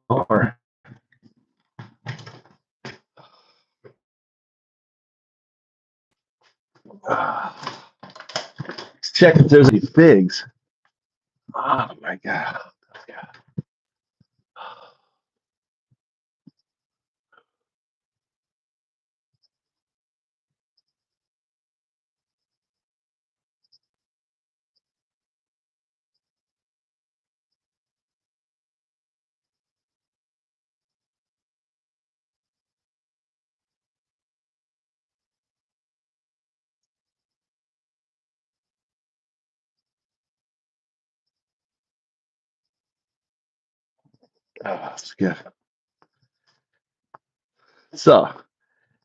more. Let's check if there's any figs. Oh my God. Oh, that's good. So,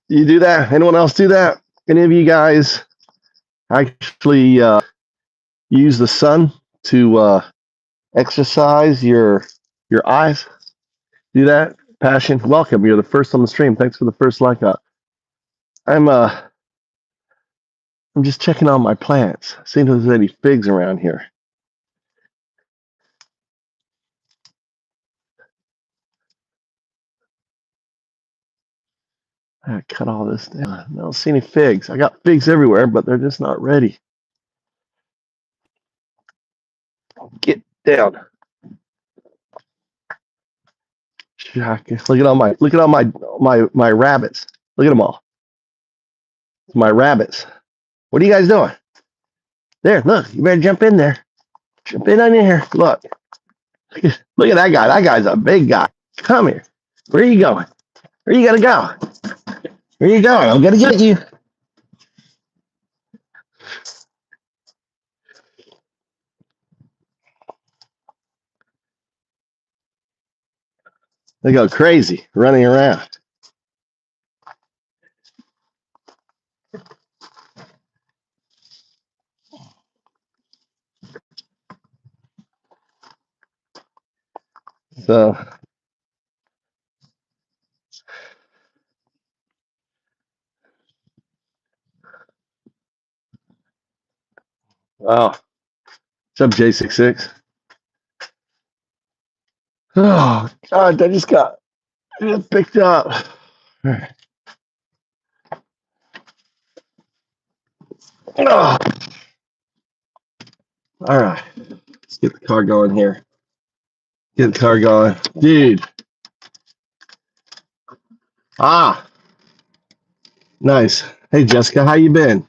you do that? Anyone else do that? Any of you guys actually use the sun to exercise your eyes? Do that? Passion, welcome. You're the first on the stream. Thanks for the first like up. I'm just checking on my plants, seeing if there's any figs around here. I cut all this down. I don't see any figs. I got figs everywhere, but they're just not ready. Get down. Look at all my rabbits. Look at them all. My rabbits. What are you guys doing? There, look. You better jump in there. Jump in on here. Look. Look at that guy. That guy's a big guy. Come here. Where are you going? Where are you gonna go? Where are you going? I'm gonna get you. They go crazy running around. So wow. What's up, J66? Oh God, I just picked up. Oh. All right. Let's get the car going here. Get the car going. Dude. Ah. Nice. Hey, Jessica, how you been?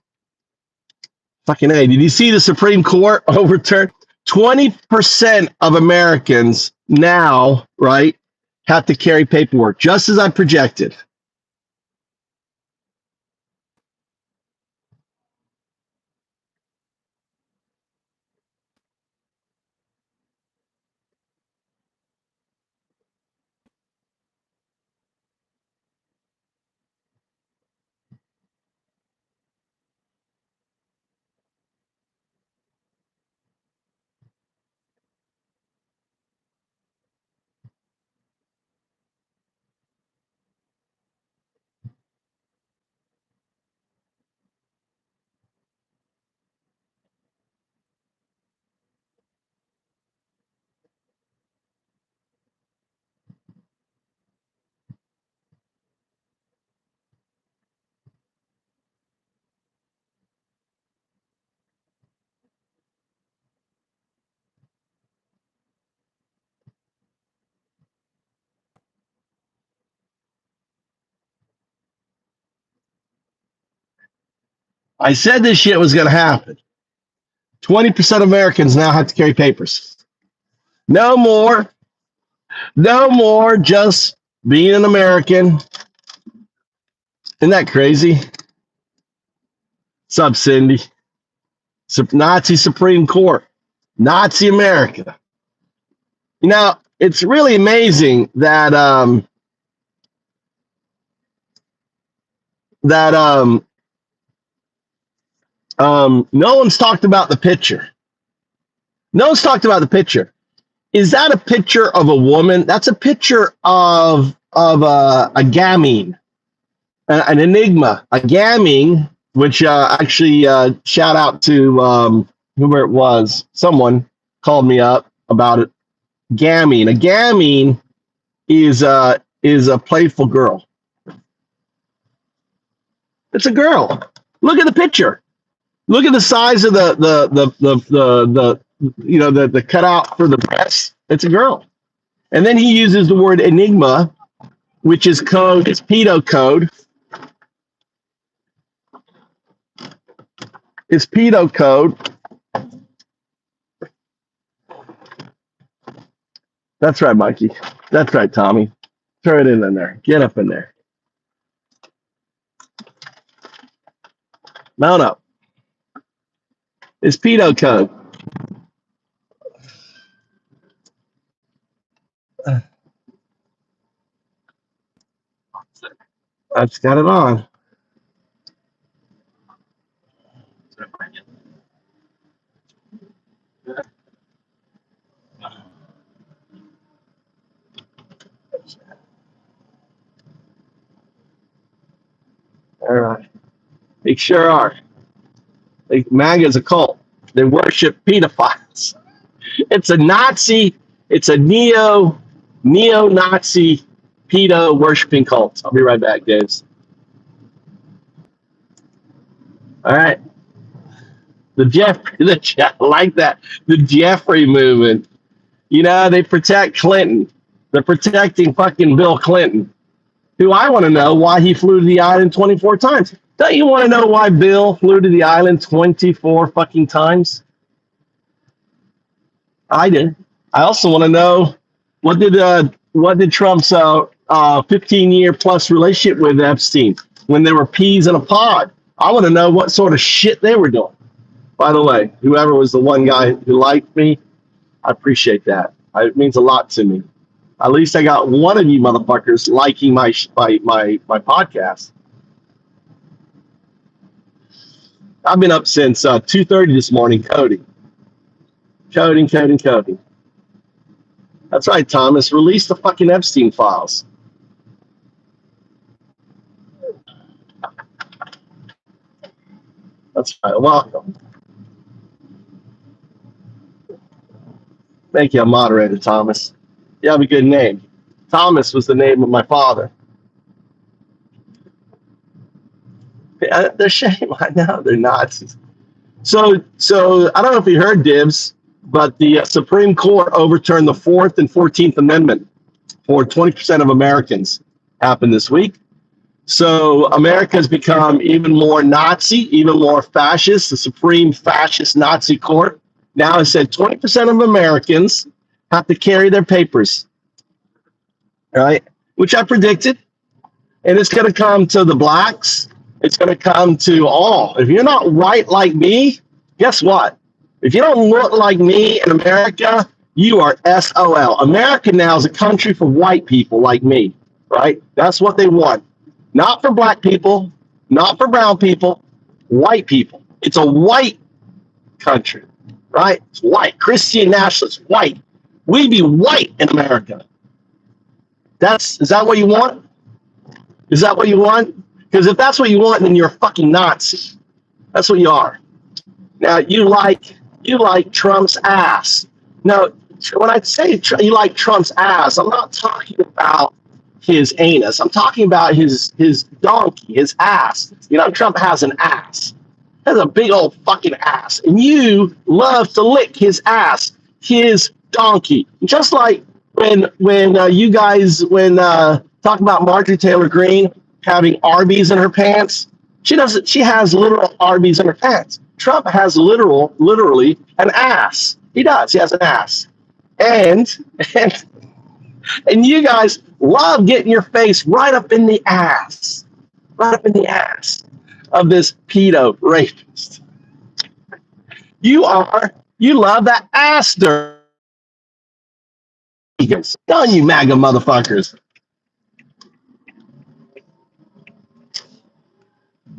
Fucking A. Did you see the Supreme Court overturn? 20% of Americans now, right, have to carry paperwork, just as I projected. I said this shit was going to happen. 20% of Americans now have to carry papers. No more just being an American. Isn't that crazy? What's up, Cindy? Nazi Supreme Court. Nazi America. You know, it's really amazing that no one's talked about the picture. No one's talked about the picture. Is that a picture of a woman? That's a picture of a gamine, an Enigma, a gamine, which actually shout out to whoever it was. Someone called me up about it. Gamine. A gamine is a playful girl. It's a girl. Look at the picture. Look at the size of the cutout for the breast. It's a girl. And then he uses the word Enigma, which is code. It's pedo code. It's pedo code. That's right, Mikey. That's right, Tommy. Throw it in there. Get up in there. Mount up. It's pedo code. I just got it on. All right. They sure are. MAGA's a cult. They worship pedophiles. It's a Nazi. It's a neo-Nazi pedo worshiping cult. I'll be right back, Daves. All right. I like that. The Jeffrey movement. You know, they protect Clinton. They're protecting fucking Bill Clinton, who I want to know why he flew to the island 24 times. Don't you want to know why Bill flew to the island 24 fucking times? I did. I also want to know what did Trump's 15-year plus relationship with Epstein when they were peas in a pod? I want to know what sort of shit they were doing. By the way, whoever was the one guy who liked me, I appreciate that. It means a lot to me. At least I got one of you motherfuckers liking my podcast. I've been up since 2:30 this morning coding. Coding. That's right, Thomas. Release the fucking Epstein files. That's right. Welcome. Thank you, a moderator, Thomas. You have a good name. Thomas was the name of my father. They're shame. I know they're Nazis. So I don't know if you heard, Dibs, but the Supreme Court overturned the 4th and 14th Amendment for 20% of Americans. Happened this week. So America has become even more Nazi, even more fascist. The Supreme Fascist Nazi Court now has said 20% of Americans have to carry their papers, right? Which I predicted. And it's going to come to the blacks. It's going to come to all. If you're not white like me, guess what? If you don't look like me in America, you are SOL. America now is a country for white people like me, right? That's what they want. Not for black people, not for brown people, white people. It's a white country, right? It's white. Christian nationalists, white. We be white in America. Is that what you want? Is that what you want? Because if that's what you want, then you're a fucking Nazi. That's what you are. Now, you like Trump's ass. Now, when I say you like Trump's ass, I'm not talking about his anus. I'm talking about his donkey, his ass. You know, Trump has an ass. He has a big old fucking ass. And you love to lick his ass, his donkey. Just like when you guys talk about Marjorie Taylor Greene having Arby's in her pants, she has literal Arby's in her pants. Trump has literally an ass. He does. He has an ass. And you guys love getting your face right up in the ass of this pedo rapist. You love that ass dirt. Done, you MAGA motherfuckers.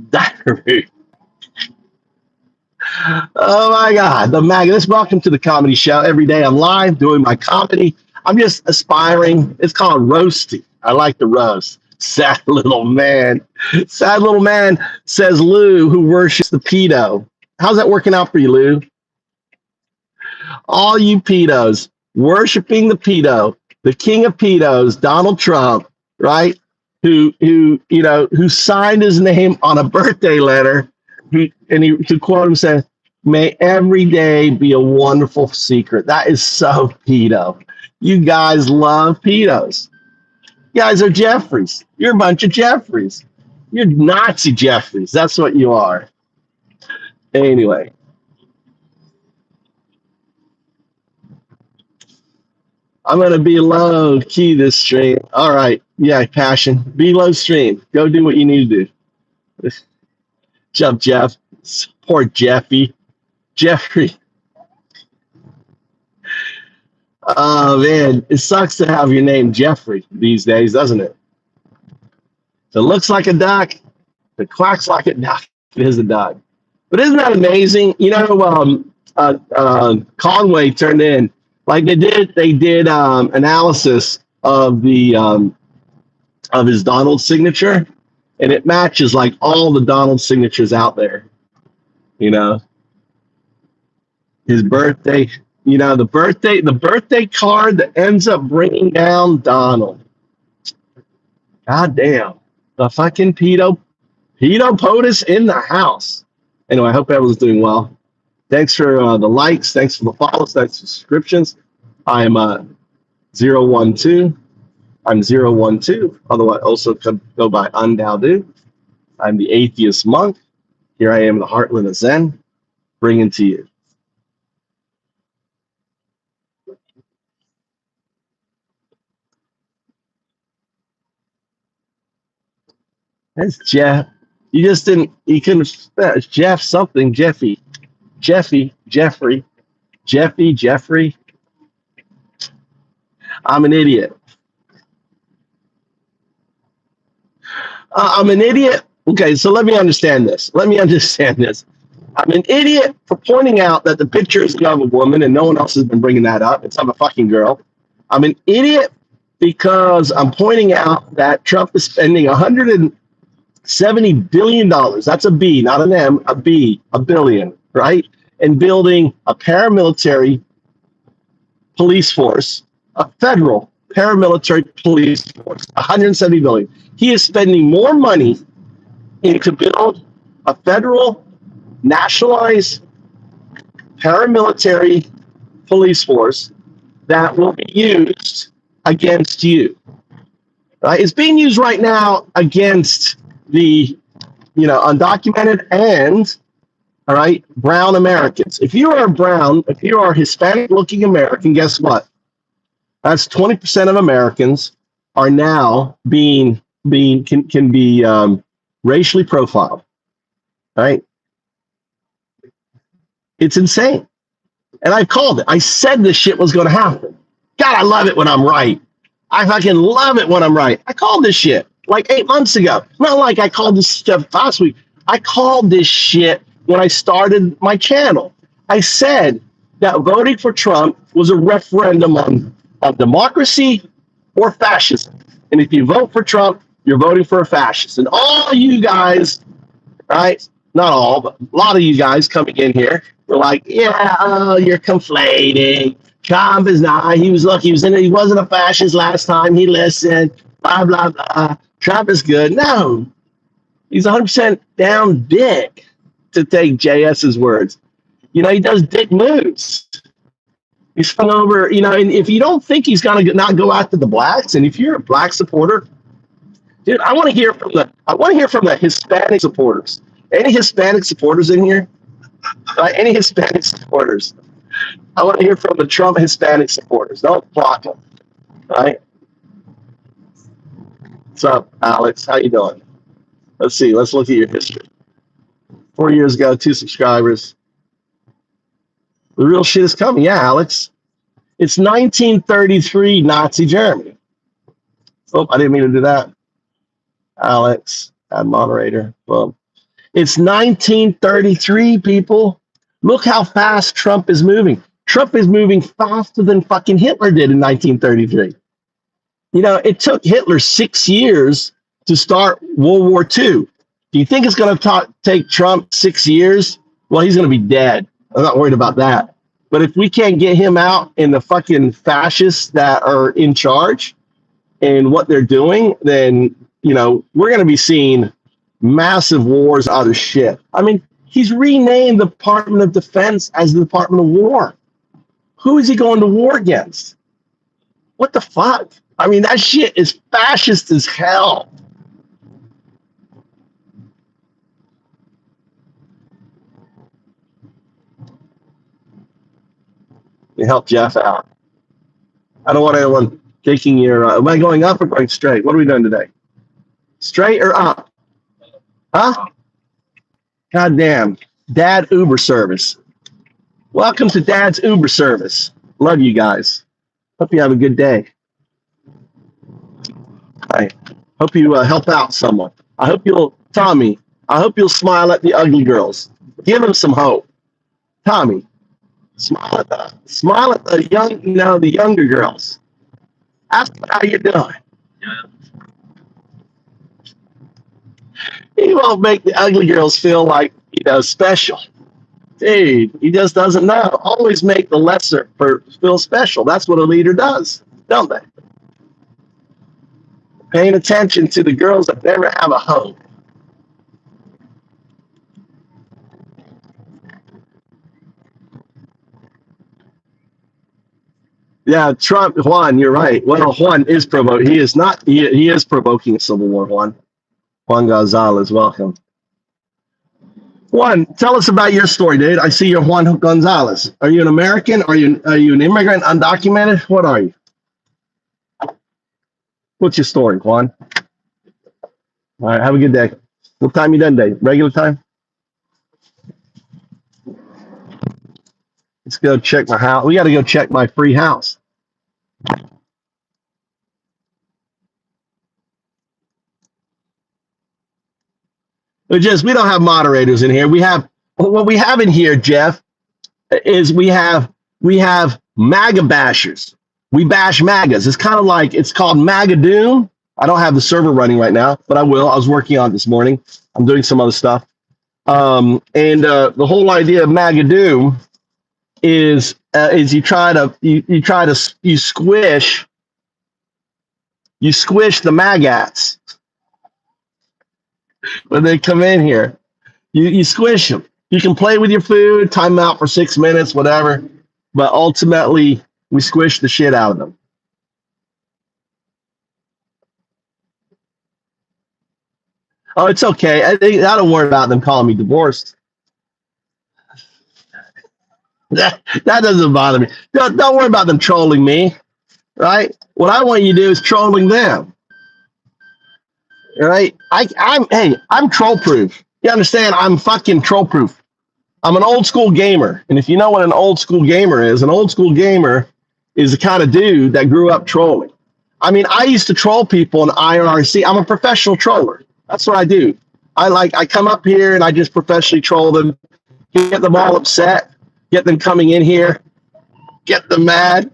Diary. Oh my God, the MAGA. Welcome to the comedy show. Every day I'm live doing my comedy. I'm just aspiring. It's called roasting. I like the roast. Sad little man. Sad little man, says Lou, who worships the pedo. How's that working out for you, Lou? All you pedos worshiping the pedo. the king of pedos, Donald Trump, right? Who signed his name on a birthday letter. To quote him, said, "May every day be a wonderful secret." That is so pedo. You guys love pedos. You guys are Jeffries. You're a bunch of Jeffries. You're Nazi Jeffries. That's what you are. Anyway. I'm going to be low key this stream. All right. Yeah, passion. Be low stream. Go do what you need to do. Jump, Jeff. Poor Jeffy. Jeffrey. Oh, man. It sucks to have your name Jeffrey these days, doesn't it? If it looks like a duck, if it quacks like a duck, it is a duck. But isn't that amazing? You know, Conway turned in, like they did analysis of the of his Donald signature, and it matches like all the Donald signatures out there. You know, his birthday. You know, the birthday card that ends up bringing down Donald. God damn, the fucking pedo POTUS in the house. Anyway, I hope everyone's doing well. Thanks for the likes. Thanks for the follows. Thanks for subscriptions. I'm 012. I'm 012. Otherwise, also could go by Undaudu. I'm the atheist monk. Here I am in the heartland of Zen, bringing to you. That's Jeff. You just didn't. You couldn't spell Jeff something. Jeffy. Jeffrey. Jeffrey. I'm an idiot. I'm an idiot. Okay, so let me understand this. I'm an idiot for pointing out that the picture is of a woman and no one else has been bringing that up. It's of a fucking girl. I'm an idiot because I'm pointing out that Trump is spending $170 billion. That's a B, not an M, a B, a billion, right? And building a paramilitary police force, a federal paramilitary police force, $170 billion. He is spending more money to build a federal nationalized paramilitary police force that will be used against you. Right? It's being used right now against the undocumented and brown Americans. If you are brown, if you are Hispanic looking American, guess what? That's 20% of Americans are now can be racially profiled. Right? It's insane. And I called it. I said this shit was going to happen. God, I love it when I'm right. I fucking love it when I'm right. I called this shit like 8 months ago. Not like I called this stuff last week. I called this shit when I started my channel. I said that voting for Trump was a referendum on democracy or fascism. And if you vote for Trump, you're voting for a fascist. And all you guys, right? Not all, but a lot of you guys coming in here were like, yeah, oh, you're conflating. Trump is not. He wasn't a fascist last time. He listened. Blah blah blah. Trump is good. No, he's 100% down dick, to take JS's words. He does dick moves. He's hung over. And if you don't think he's gonna not go after the blacks, and if you're a black supporter, dude, I want to hear from the Hispanic supporters. Any Hispanic supporters in here? Any Hispanic supporters? I want to hear from the Trump Hispanic supporters. Don't block them. Right? What's up, Alex? How you doing? Let's see. Let's look at your history. 4 years ago, 2 subscribers. The real shit is coming. Yeah, Alex. It's 1933 Nazi Germany. Oh, I didn't mean to do that. Alex, add moderator. Boom. It's 1933, people. Look how fast Trump is moving. Trump is moving faster than fucking Hitler did in 1933. It took Hitler 6 years to start World War II. Do you think it's going to take Trump 6 years? Well, he's going to be dead. I'm not worried about that. But if we can't get him out and the fucking fascists that are in charge and what they're doing, then, we're going to be seeing massive wars out of shit. I mean, he's renamed the Department of Defense as the Department of War. Who is he going to war against? What the fuck? I mean, that shit is fascist as hell. You help Jeff out. I don't want anyone taking your. Am I going up or going straight? What are we doing today? Straight or up? Huh? God damn. Dad Uber service. Welcome to Dad's Uber service. Love you guys. Hope you have a good day. I hope you help out someone. Tommy, I hope you'll smile at the ugly girls. Give them some hope. Tommy, smile at the young, the younger girls. Ask them how you're doing. He won't make the ugly girls feel like, special. Dude, he just doesn't know. Always make the lesser feel special. That's what a leader does, don't they? Paying attention to the girls that never have a hope. Yeah, Trump, Juan, you're right. Well, Juan is provoking. He is not. He is provoking a civil war. Juan Gonzalez, welcome. Juan, tell us about your story, dude. I see you're Juan Gonzalez. Are you an American? Are you an immigrant, undocumented? What are you? What's your story, Juan? All right, have a good day. What time you done today? Regular time? Let's go check my house. We got to go check my free house. We don't have moderators in here. What we have in here, Jeff, is we have MAGA bashers. We bash MAGAs. It's called MAGA Doom. I don't have the server running right now, but I will. I was working on it this morning. I'm doing some other stuff. The whole idea of MAGA Doom is you squish the MAGAs when they come in here. You squish them. You can play with your food, time out for 6 minutes, whatever, but ultimately we squish the shit out of them. Oh, it's okay. I don't worry about them calling me divorced. That doesn't bother me. Don't worry about them trolling me, right? What I want you to do is trolling them, right? I'm troll proof. You understand? I'm fucking troll proof. I'm an old school gamer, and if you know what an old school gamer is the kind of dude that grew up trolling. I mean, I used to troll people in IRC. I'm a professional troller. That's what I do. I come up here and I just professionally troll them, get them all upset, get them coming in here, get them mad,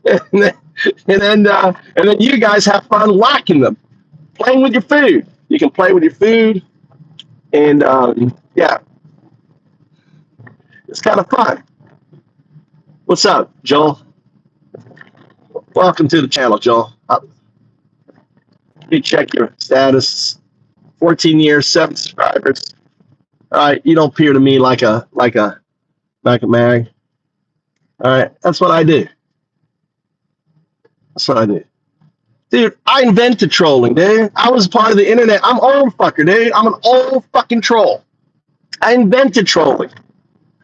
and then you guys have fun whacking them, playing with your food. You can play with your food, and yeah, it's kind of fun. What's up, Joel? Welcome to the channel, Joel. You check your status. 14 years, 7 subscribers. All right, you don't appear to me like a mag. All right, that's what I do. Dude, I invented trolling, dude. I was part of the internet. I'm old fucker, dude. I'm an old fucking troll. I invented trolling.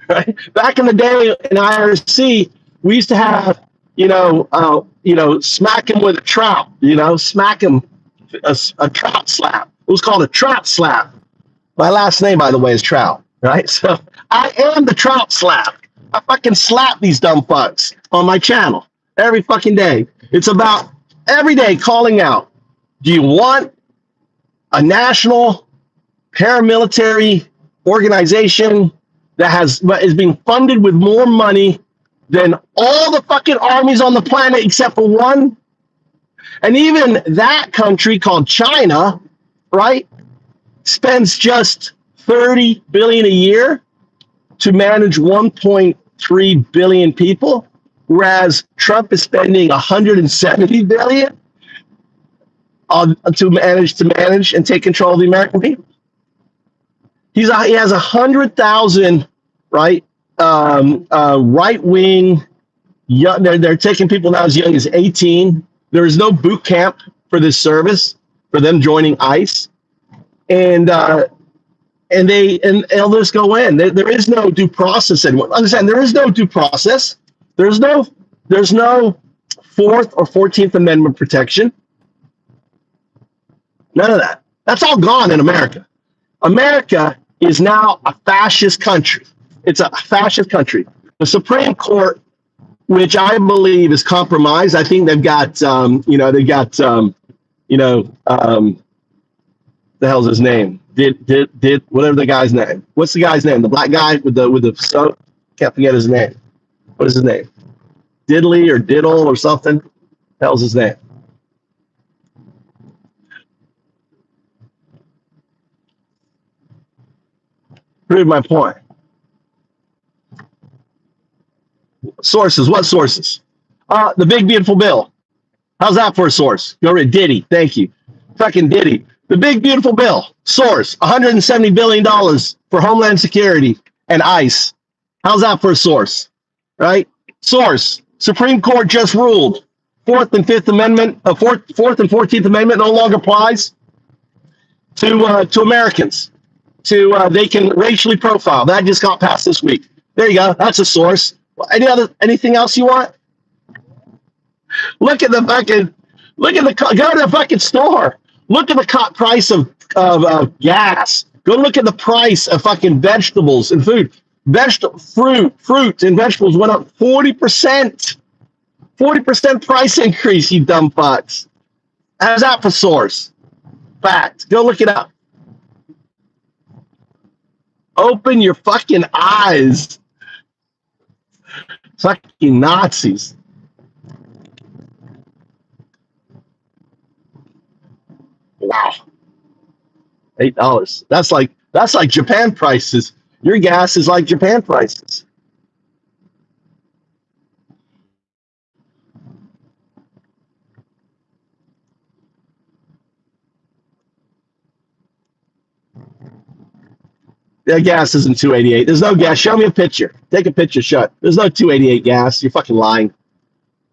Right? Back in the day in IRC, we used to have, smack him with a trout, smack him a trout slap. It was called a trout slap. My last name, by the way, is Trout, right? So I am the trout slap. I fucking slap these dumb fucks on my channel every fucking day. It's about every day calling out. Do you want a national paramilitary organization that is being funded with more money than all the fucking armies on the planet except for one? And even that country called China, right, spends just $30 billion a year to manage 1.2 3 billion people, whereas Trump is spending 170 billion to manage and take control of the American people. He has 100,000 right right wing. They're taking people now as young as 18. There is no boot camp for this service for them joining ICE, and they'll just go in. There is no due process anymore. Understand? There is no due process. There's no Fourth or 14th Amendment protection. None of that. That's all gone in America. America is now a fascist country. It's a fascist country. The Supreme Court, which I believe is compromised. I think they've got, the hell's his name? Did whatever the guy's name. What's the guy's name? The black guy with the soap. Can't forget his name. What is his name? Diddley or Diddle or something. Hell's his name? Prove my point. Sources. What sources? The big beautiful bill. How's that for a source? Go read Diddy. Thank you. Fucking Diddy. The big beautiful bill. Source. $170 billion for Homeland Security and ICE. How's that for a source? Right? Source. Supreme Court just ruled. Fourth and 14th Amendment no longer applies to Americans. They can racially profile. That just got passed this week. There you go. That's a source. Anything else you want? Go to the fucking store. Look at the price of gas. Go look at the price of fucking vegetables and food. Fruit and vegetables went up 40%. 40% price increase, you dumb fucks. How's that for source? Fact. Go look it up. Open your fucking eyes. Fucking Nazis. Wow. $8. That's like Japan prices. Your gas is like Japan prices. That gas isn't 288. There's no gas. Show me a picture. Take a picture. Shut. There's no 288 gas. You're fucking lying.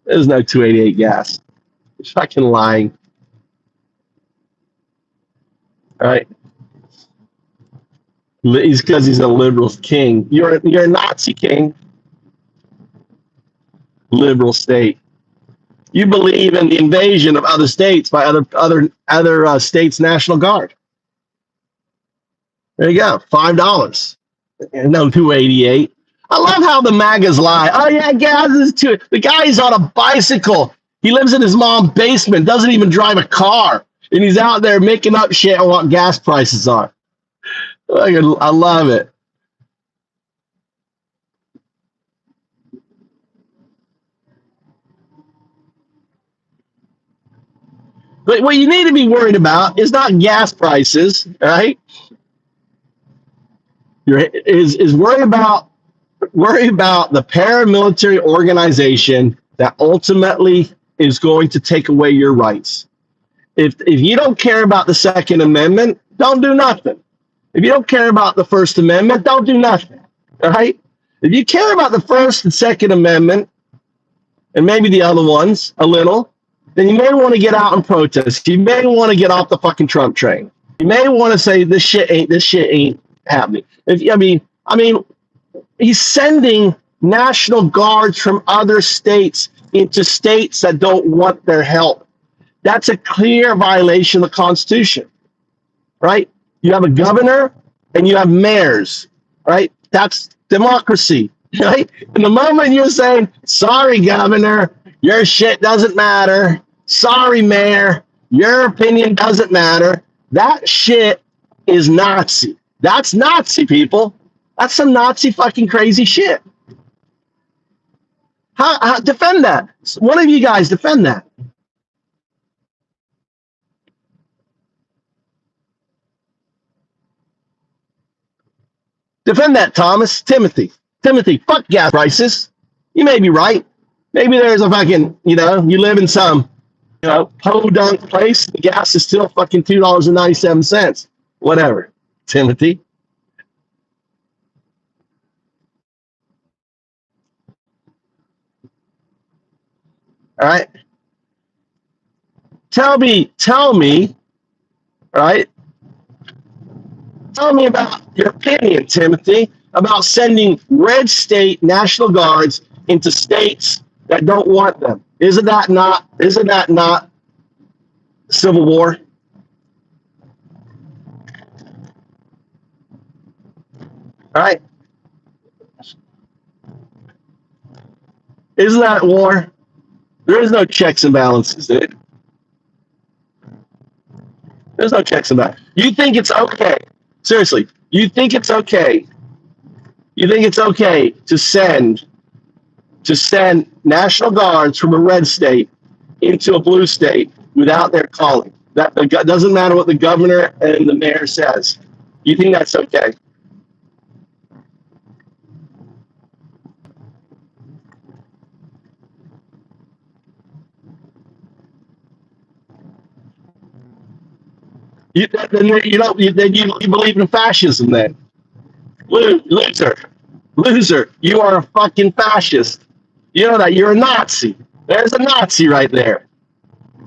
There's no 288 gas. You're fucking lying. All right. Because he's a liberal king. You're a Nazi king. Liberal state. You believe in the invasion of other states by other states' National Guard. There you go. $5. No 288. I love how the MAGAs lie. Oh yeah, gas is too. The guy's on a bicycle. He lives in his mom's basement. Doesn't even drive a car, and he's out there making up shit on what gas prices are. I love it. But what you need to be worried about is not gas prices, right? Is worry about the paramilitary organization that ultimately is going to take away your rights. If you don't care about the Second Amendment, don't do nothing. If you don't care about the First Amendment, don't do nothing. All right? If you care about the First and Second Amendment, and maybe the other ones a little, then you may want to get out and protest. You may want to get off the fucking Trump train. You may want to say this shit ain't happening. I mean, he's sending National Guards from other states into states that don't want their help. That's a clear violation of the Constitution, right? You have a governor and you have mayors, right? That's democracy, right? And the moment you're saying, sorry, governor, your shit doesn't matter. Sorry, mayor, your opinion doesn't matter. That shit is Nazi. That's Nazi, people. That's some Nazi fucking crazy shit. How defend that? One of you guys defend that. Defend that, Timothy. Timothy, fuck gas prices. You may be right. Maybe there's a fucking, you live in some, podunk place. The gas is still fucking $2.97. Whatever, Timothy. All right. Tell me, all right? Tell me about your opinion, Timothy, about sending red state National Guards into states that don't want them. Isn't that not civil war? All right. Isn't that war? There is no checks and balances, dude. There's no checks and balances. You think it's okay? Seriously, you think it's okay? You think it's okay to send National Guards from a red state into a blue state without their calling? That doesn't matter what the governor and the mayor says. You think that's okay? You believe in fascism then? Loser, you are a fucking fascist. You know that you're a Nazi. There's a Nazi right there.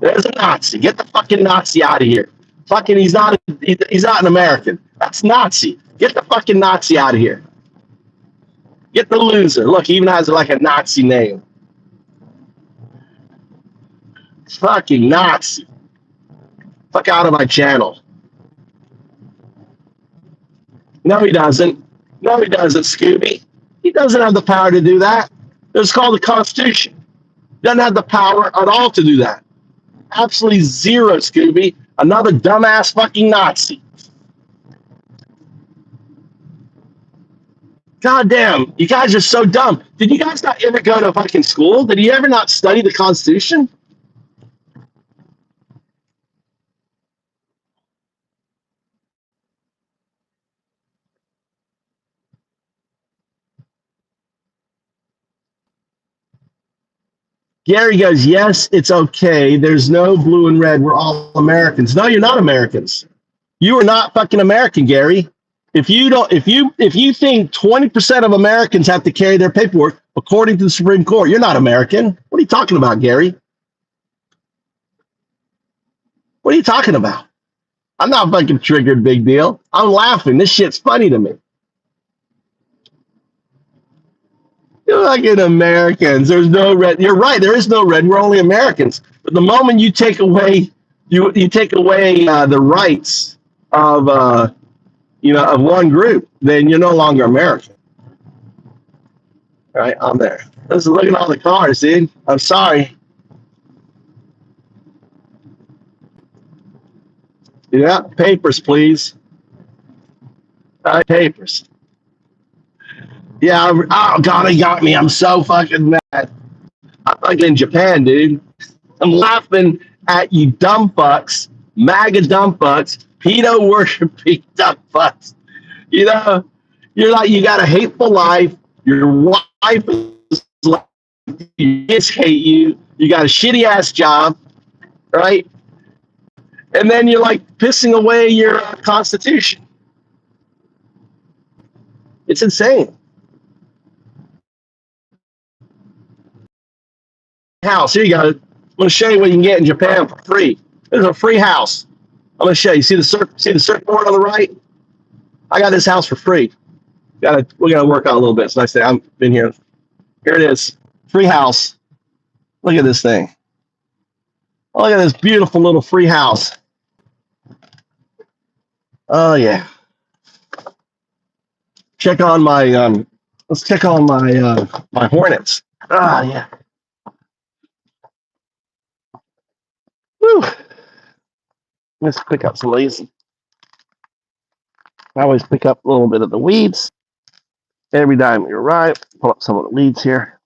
There's a Nazi. Get the fucking Nazi out of here. Fucking, he's not an American. That's Nazi. Get the fucking Nazi out of here. Get the loser. Look, he even has like a Nazi name. Fucking Nazi. Fuck out of my channel. No, he doesn't. No, he doesn't, Scooby. He doesn't have the power to do that. It's called the Constitution. He doesn't have the power at all to do that. Absolutely zero, Scooby. Another dumbass fucking Nazi. God damn, you guys are so dumb. Did you guys not ever go to fucking school? Did you ever not study the Constitution? Gary goes, yes, it's okay. There's no blue and red. We're all Americans. No, you're not Americans. You are not fucking American, Gary. If you think 20% of Americans have to carry their paperwork according to the Supreme Court, you're not American. What are you talking about, Gary? What are you talking about? I'm not fucking triggered, big deal. I'm laughing. This shit's funny to me. You're fucking Americans. There's no red. You're right. There is no red. We're only Americans. But the moment you take away the rights of of one group, then you're no longer American. All right, I'm there. Look at all the cars, dude. I'm sorry. Yeah, papers, please. Papers. Yeah. Oh God, he got me. I'm so fucking mad. I'm fucking in Japan, dude. I'm laughing at you dumb fucks, MAGA dumb fucks, pedo worshiping dumb fucks. You're like, you got a hateful life. Your wife is like, your kids hate you. You got a shitty ass job, right? And then you're like pissing away your Constitution. It's insane. House, here you go. I'm going to show you what you can get in Japan for free. There's a free house. I'm going to show you. See the surfboard on the right? I got this house for free. We gotta work on it a little bit. So I say I've been here. Here it is. Free house. Look at this thing. Oh, look at this beautiful little free house. Oh yeah. Check on my let's check on my my Hornets. Ah yeah. Woo. Let's pick up some leaves. I always pick up a little bit of the weeds. Every time we arrive, pull up some of the weeds here.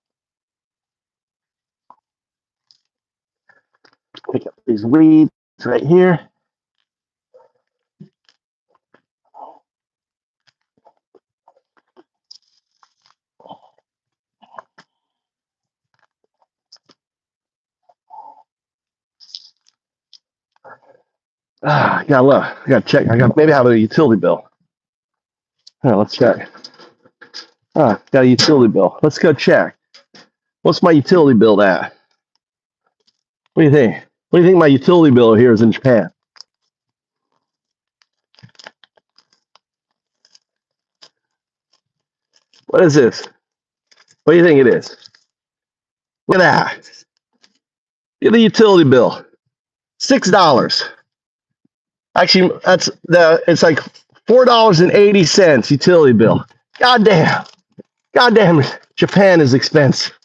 Pick up these weeds right here. I gotta look. I gotta check. Maybe I have a utility bill. Let's check. Got a utility bill. Let's go check. What's my utility bill at? What do you think? What do you think my utility bill here is in Japan? What is this? What do you think it is? Look at that. Look at the utility bill. $6. Actually, it's like $4.80 utility bill. Goddamn. Goddamn, Japan is expensive.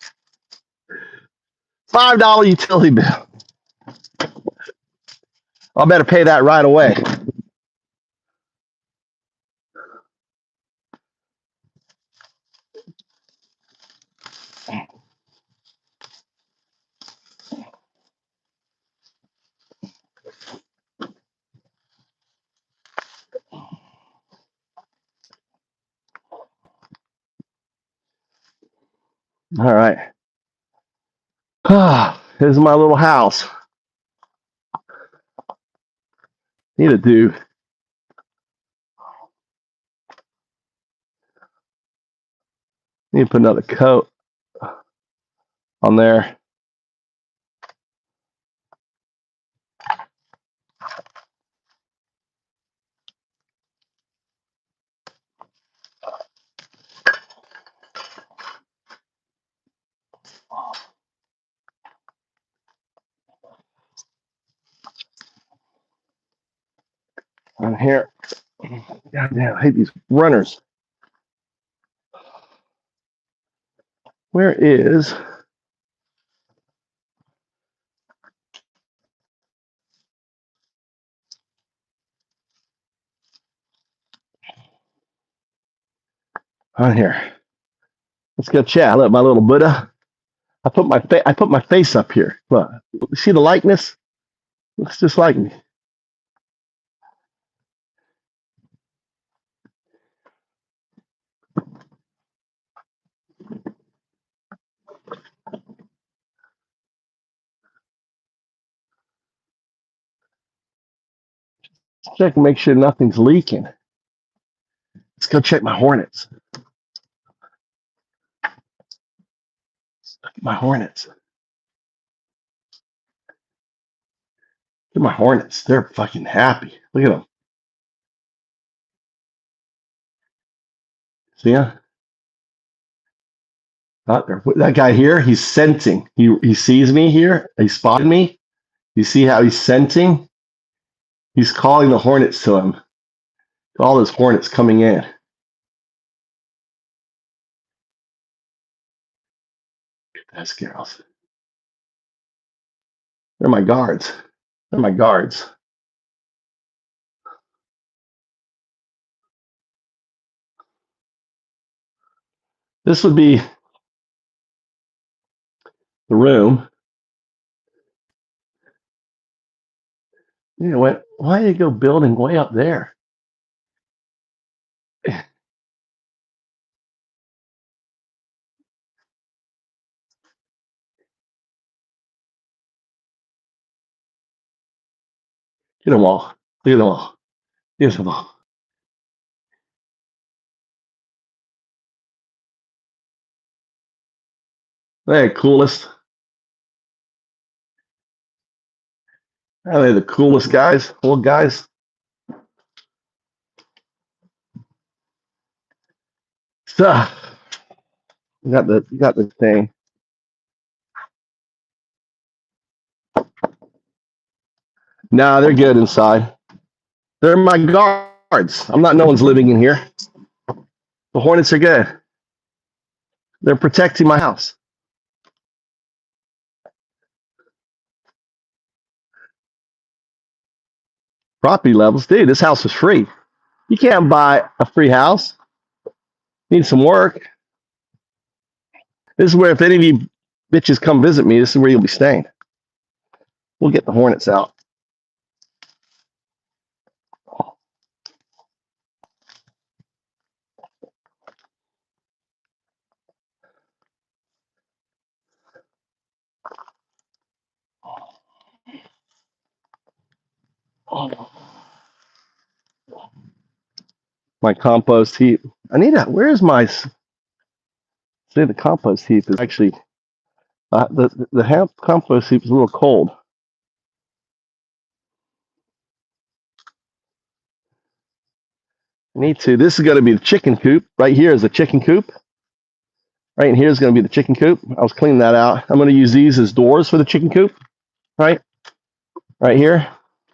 $5 utility bill. I better pay that right away. All right. This is my little house. Need to put another coat on there. On here. Goddamn, I hate these runners. Where is on here? Let's go chat. Look, my little Buddha. I put my face up here. Look, see the likeness? Looks just like me. Check and make sure nothing's leaking. Let's go check my hornets. Look at my hornets. Look at my hornets. They're fucking happy. Look at them. See ya? That guy here, he's scenting. He sees me here. He spotted me. You see how he's scenting? He's calling the hornets to him. All those hornets coming in. Those girls. They're my guards. They're my guards. This would be the room. You know what? Why did you go building way up there? Get them all. Look at them all. Look at them all. They're the coolest. Are they the coolest guys? Old guys? So, you got the thing. Nah, they're good inside. They're my guards. No one's living in here. The hornets are good. They're protecting my house. Property levels, dude. This house is free. You can't buy a free house. Need some work. This is where, if any of you bitches come visit me, this is where you'll be staying. We'll get the hornets out. My compost heap. Where's my, see, the compost heap is actually, the compost heap is a little cold. This is going to be the chicken coop. Right here is a chicken coop. Right in here is going to be the chicken coop. I was cleaning that out. I'm going to use these as doors for the chicken coop. Right here,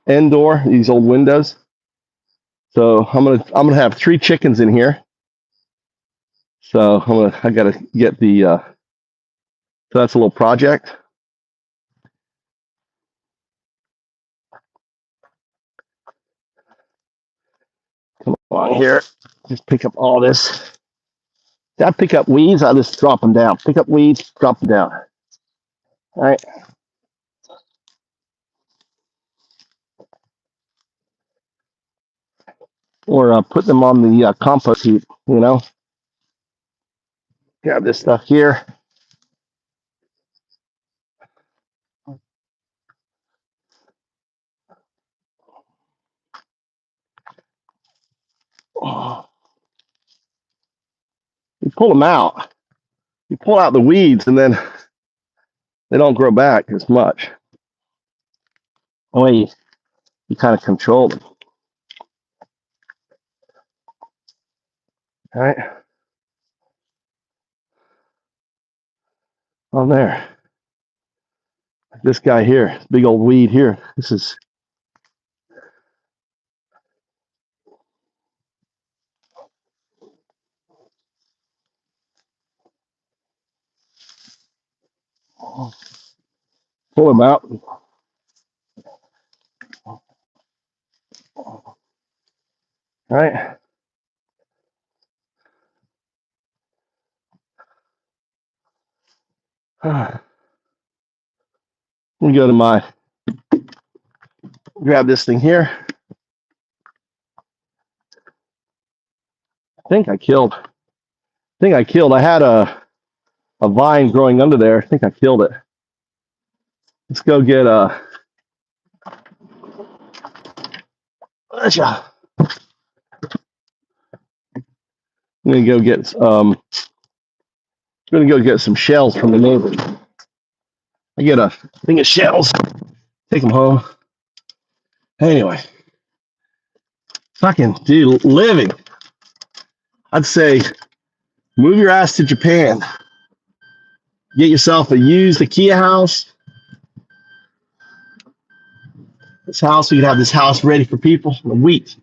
end door, these old windows. So I'm gonna have 3 chickens in here. So I gotta get the so that's a little project. Come along here. Just pick up all this. Did I pick up weeds? I'll just drop them down. Pick up weeds, drop them down. All right. Or put them on the compost heap, Grab this stuff here. You pull them out. You pull out the weeds and then they don't grow back as much. The way you kind of control them. All right. On there. This guy here, big old weed here. This is pull him out. All right. Let me go to grab this thing here. I think I killed. I had a vine growing under there. I think I killed it. Let's go get I'm gonna go get some shells from the neighbor. I get a thing of shells. Take them home. Anyway, fucking dude, living. I'd say move your ass to Japan. Get yourself a used IKEA house. This house, we could have this house ready for people in a week.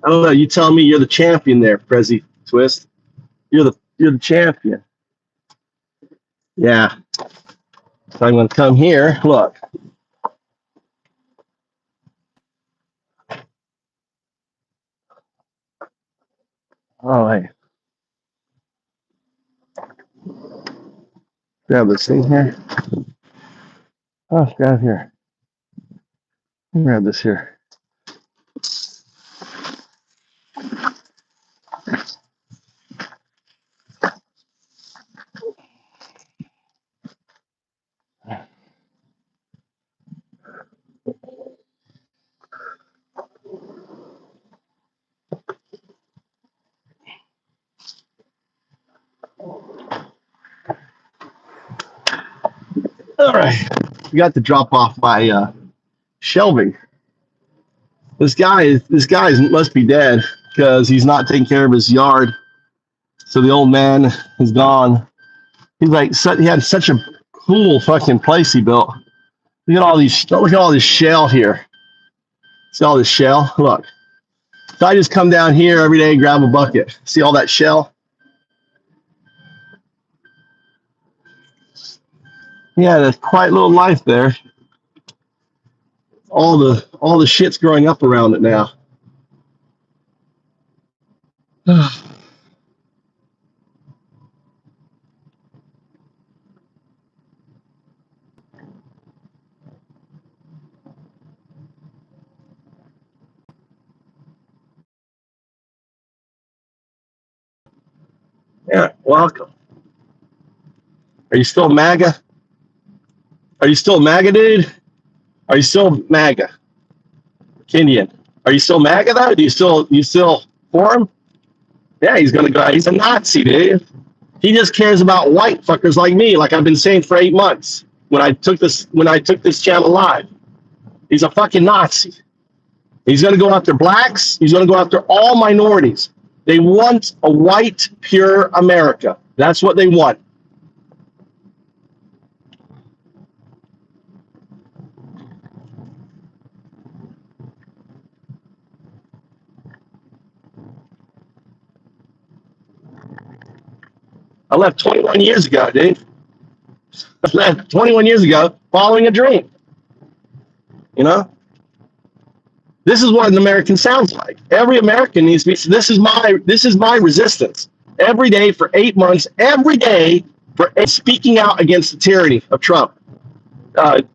I don't know. You tell me you're the champion there, Prezi Twist. You're the champion. Yeah. So I'm gonna come here. Look. All right. Grab this thing here. Oh, grab here. Grab this here. All right. We got to drop off my shelving. This guy must be dead because he's not taking care of his yard. So the old man is gone. He had such a cool fucking place he built. Look at all this shell here. See all this shell? Look. So I just come down here every day and grab a bucket. See all that shell? Yeah, there's quite little life there. All the shit's growing up around it now. Yeah, welcome. Are you still MAGA? Are you still MAGA, dude? Are you still MAGA? Indian. Are you still MAGA though? Do you still for him? Yeah, he's gonna go. He's a Nazi, dude. He just cares about white fuckers like me, like I've been saying for 8 months when I took this channel live. He's a fucking Nazi. He's gonna go after blacks. He's gonna go after all minorities. They want a white, pure America. That's what they want. I left 21 years ago, dude. I left 21 years ago following a dream. You know? This is what an American sounds like. Every American needs to be. This is my resistance. Every day for 8 months, every day for speaking out against the tyranny of Trump,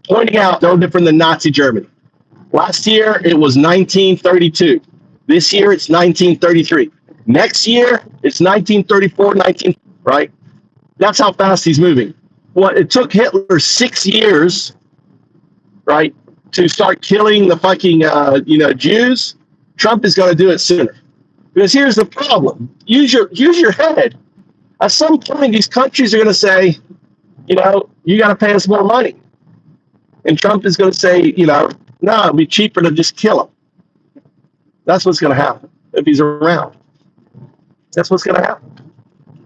pointing out no different than Nazi Germany. Last year it was 1932. This year it's 1933. Next year it's 1934, 19. Right? That's how fast he's moving. Well, it took Hitler 6 years, right, to start killing the fucking Jews. Trump is going to do it sooner. Because here's the problem: use your head. At some point, these countries are going to say, you got to pay us more money, and Trump is going to say, no, it'd be cheaper to just kill him. That's what's going to happen if he's around. That's what's going to happen.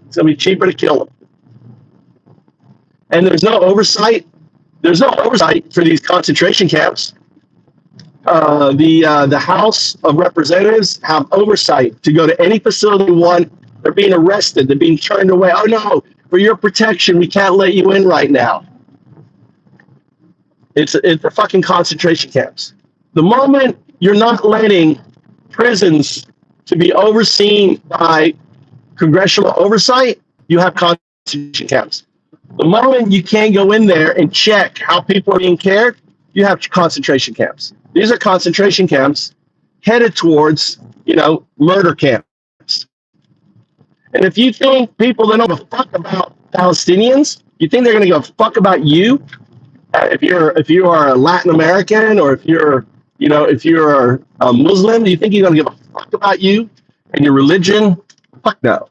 It's going to be cheaper to kill him. And there's no oversight. There's no oversight for these concentration camps. The House of Representatives have oversight to go to any facility they want. They're being arrested. They're being turned away. Oh no, for your protection, we can't let you in right now. It's the fucking concentration camps. The moment you're not letting prisons to be overseen by congressional oversight, you have concentration camps. The moment you can't go in there and check how people are being cared, you have concentration camps. These are concentration camps headed towards, murder camps. And if you think people that don't give a fuck about Palestinians, you think they're going to give a fuck about you? If you are a Latin American, or if you're a Muslim, do you think you're going to give a fuck about you and your religion? Fuck no.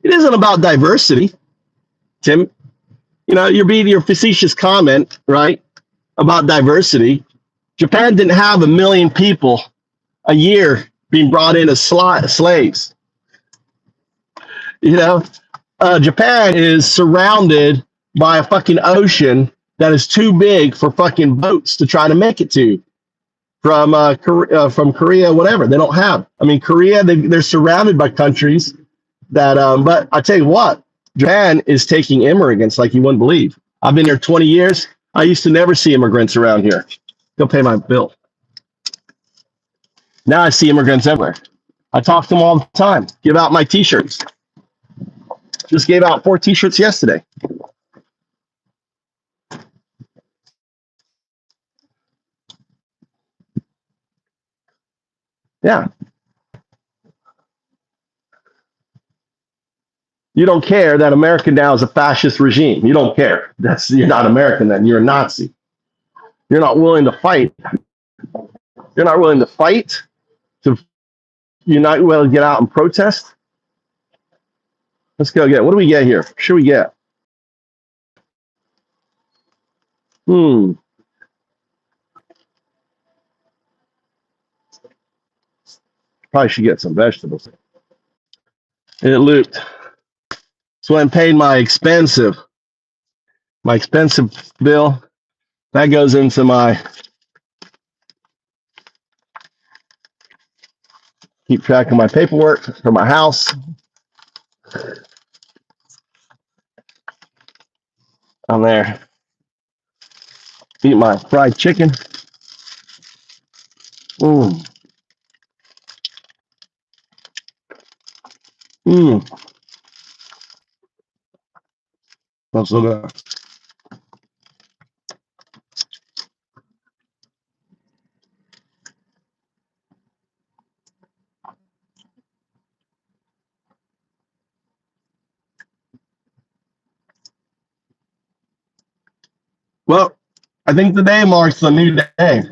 It isn't about diversity, Tim. You're being your facetious comment, right, about diversity. Japan didn't have 1 million people a year being brought in as slaves. Japan is surrounded by a fucking ocean that is too big for fucking boats to try to make it to from Korea, whatever. They don't have. I mean, Korea, they're surrounded by countries that. But I tell you what, Japan is taking immigrants like you wouldn't believe. I've been here 20 years. I used to never see immigrants around here. Go pay my bill. Now I see immigrants everywhere. I talk to them all the time. Give out my T-shirts. Just gave out 4 T-shirts yesterday. Yeah. You don't care that America now is a fascist regime. You don't care. You're not American then. You're a Nazi. You're not willing to fight. You're not willing to fight. You're not willing to get out and protest. Let's go get. What do we get here? What should we get? Probably should get some vegetables. It looped. So I paid my expensive bill. That goes into my keep track of my paperwork for my house. I'm there. Eat my fried chicken. Mmm. That's so good. Well, I think today marks a new day.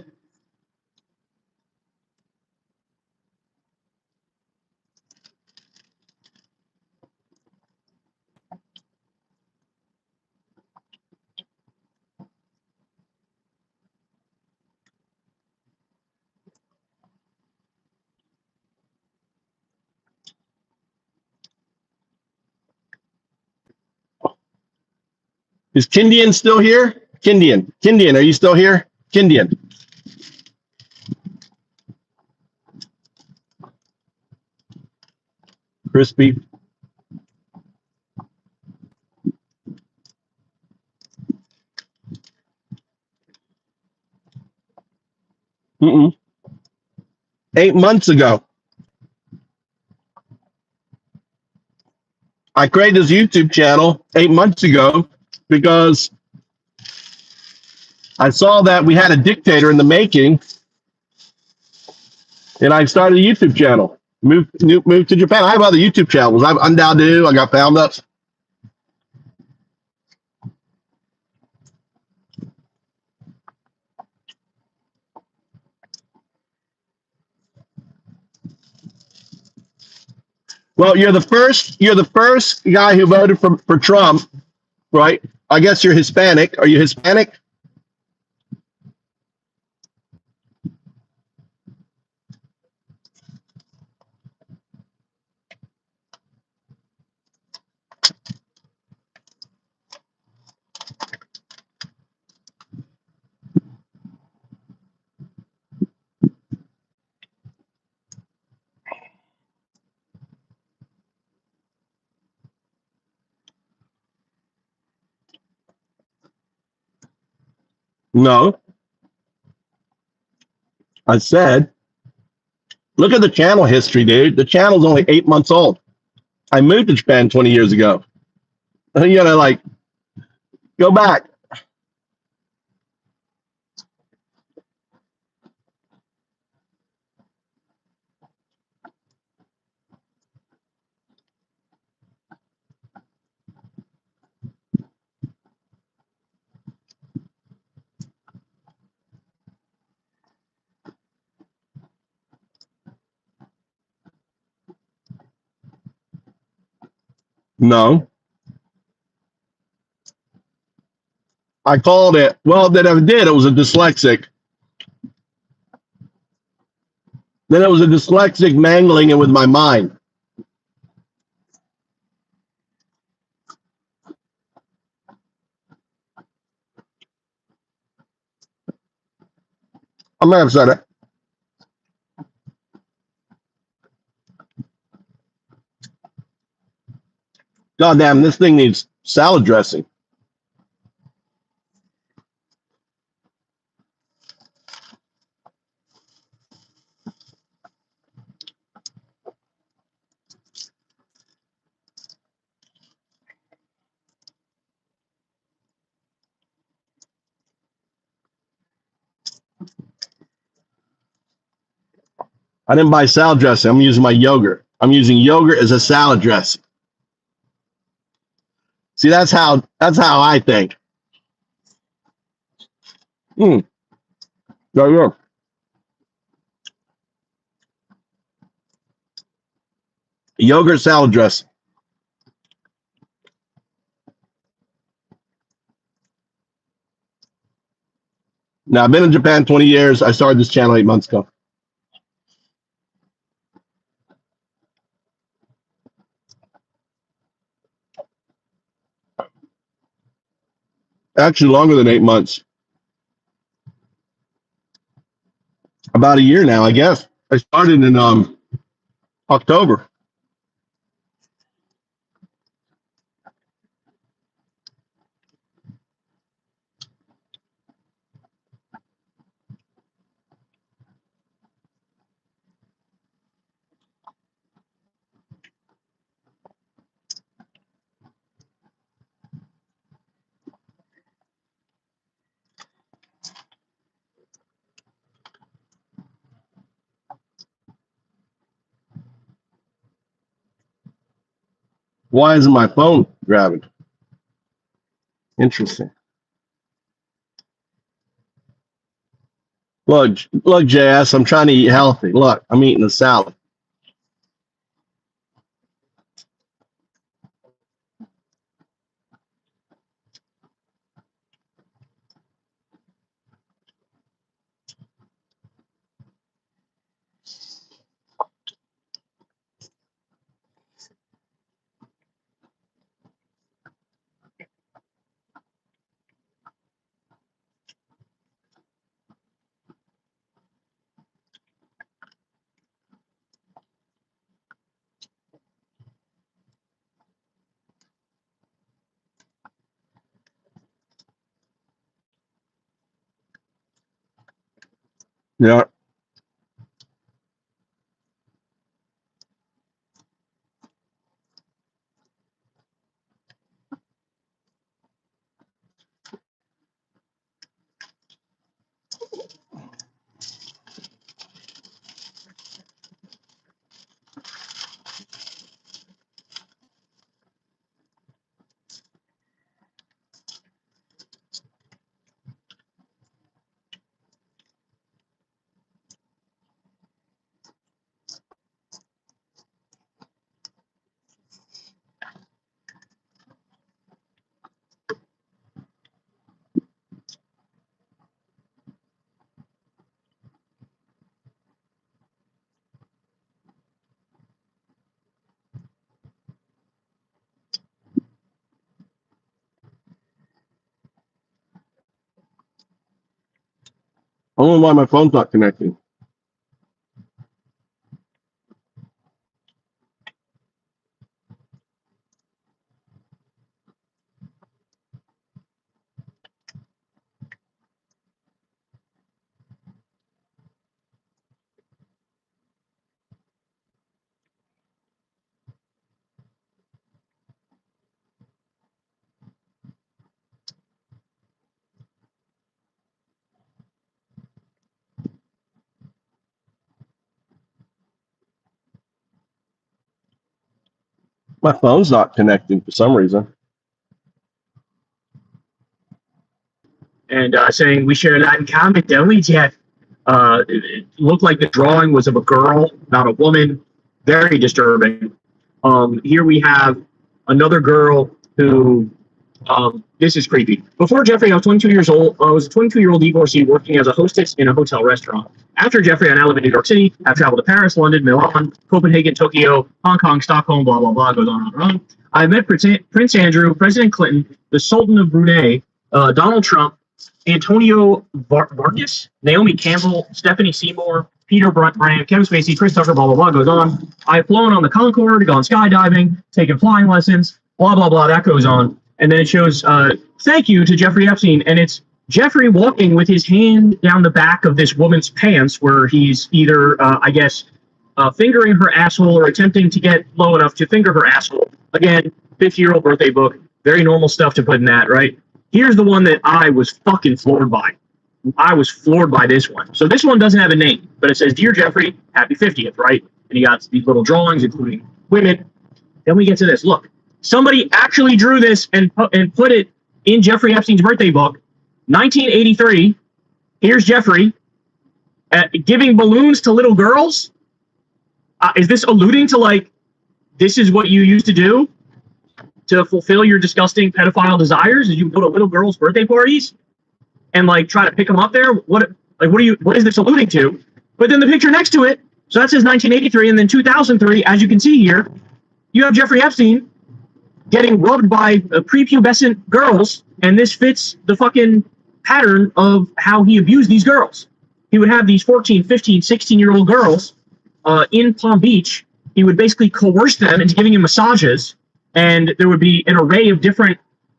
Is Kindian still here? Kindian, are you still here? Kindian, crispy. Mm-mm. 8 months ago, I created this YouTube channel 8 months ago because I saw that we had a dictator in the making, and I started a YouTube channel. Moved to Japan. I have other YouTube channels. I have Undoubtedly. I got Found Ups. Well, you're the first. You're the first guy who voted for Trump, right? I guess you're Hispanic. Are you Hispanic? No. I said, look at the channel history, dude. The channel's only 8 months old. I moved to Japan 20 years ago. You gotta like go back. No. I called it. Well, that I did. It was a dyslexic. Then it was a dyslexic mangling it with my mind. I may have said it. God damn, this thing needs salad dressing. I didn't buy salad dressing. I'm using my yogurt. I'm using yogurt as a salad dressing. See, that's how I think. Mm, there you go. Yogurt salad dressing. Now I've been in Japan 20 years. I started this channel 8 months ago. Actually, longer than 8 months. About a year now, I guess. I started in October. Why isn't my phone grabbing? Interesting. Look, JS, I'm trying to eat healthy. Look, I'm eating a salad. Yeah. I don't know why my phone's not connecting. My phone's not connecting for some reason. And saying we share that in common, don't we, Jeff? It looked like the drawing was of a girl, not a woman. Very disturbing. Here we have another girl who, this is creepy. Before Jeffrey, I was 22 years old. I was a 22-year-old divorcee working as a hostess in a hotel restaurant. After Jeffrey, I now live in New York City. I've traveled to Paris, London, Milan, Copenhagen, Tokyo, Hong Kong, Stockholm, blah, blah, blah, goes on and on. I met Prince Andrew, President Clinton, the Sultan of Brunei, Donald Trump, Antonio Vargas, Naomi Campbell, Stephanie Seymour, Peter Brand, Kevin Spacey, Chris Tucker, blah, blah, blah, goes on. I've flown on the Concorde, gone skydiving, taken flying lessons, blah, blah, blah, that goes on. And then it shows, thank you to Jeffrey Epstein. And it's Jeffrey walking with his hand down the back of this woman's pants where he's either, I guess, fingering her asshole or attempting to get low enough to finger her asshole. Again, 50-year-old birthday book, very normal stuff to put in that, right? Here's the one that I was fucking floored by. I was floored by this one. So this one doesn't have a name, but it says, Dear Jeffrey, happy 50th, right? And you got these little drawings, including women. Then we get to this. Look, somebody actually drew this and put it in Jeffrey Epstein's birthday book. 1983. Here's Jeffrey giving balloons to little girls. Is this alluding to, like, this is what you used to do to fulfill your disgusting pedophile desires? Is you go to little girls' birthday parties and, like, try to pick them up there? What is this alluding to? But then the picture next to it, so that says 1983, and then 2003, as you can see here, you have Jeffrey Epstein getting rubbed by prepubescent girls, and this fits the fucking pattern of how he abused these girls. He would have these 14, 15, 16-year-old girls in Palm Beach. He would basically coerce them into giving him massages, and there would be an array of different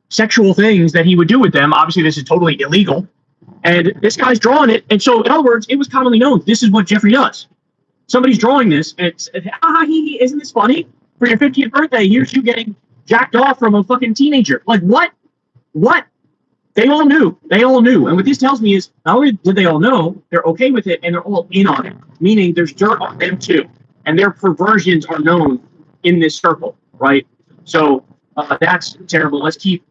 sexual things that he would do with them. Obviously, this is totally illegal, and this guy's drawing it. And so, in other words, it was commonly known. This is what Jeffrey does. Somebody's drawing this, and it's, isn't this funny? For your 50th birthday, here's you getting jacked off from a fucking teenager. Like, what? What? They all knew. They all knew. And what this tells me is, not only did they all know, they're okay with it, and they're all in on it. Meaning there's dirt on them too. And their perversions are known in this circle, right? So that's terrible. Let's keep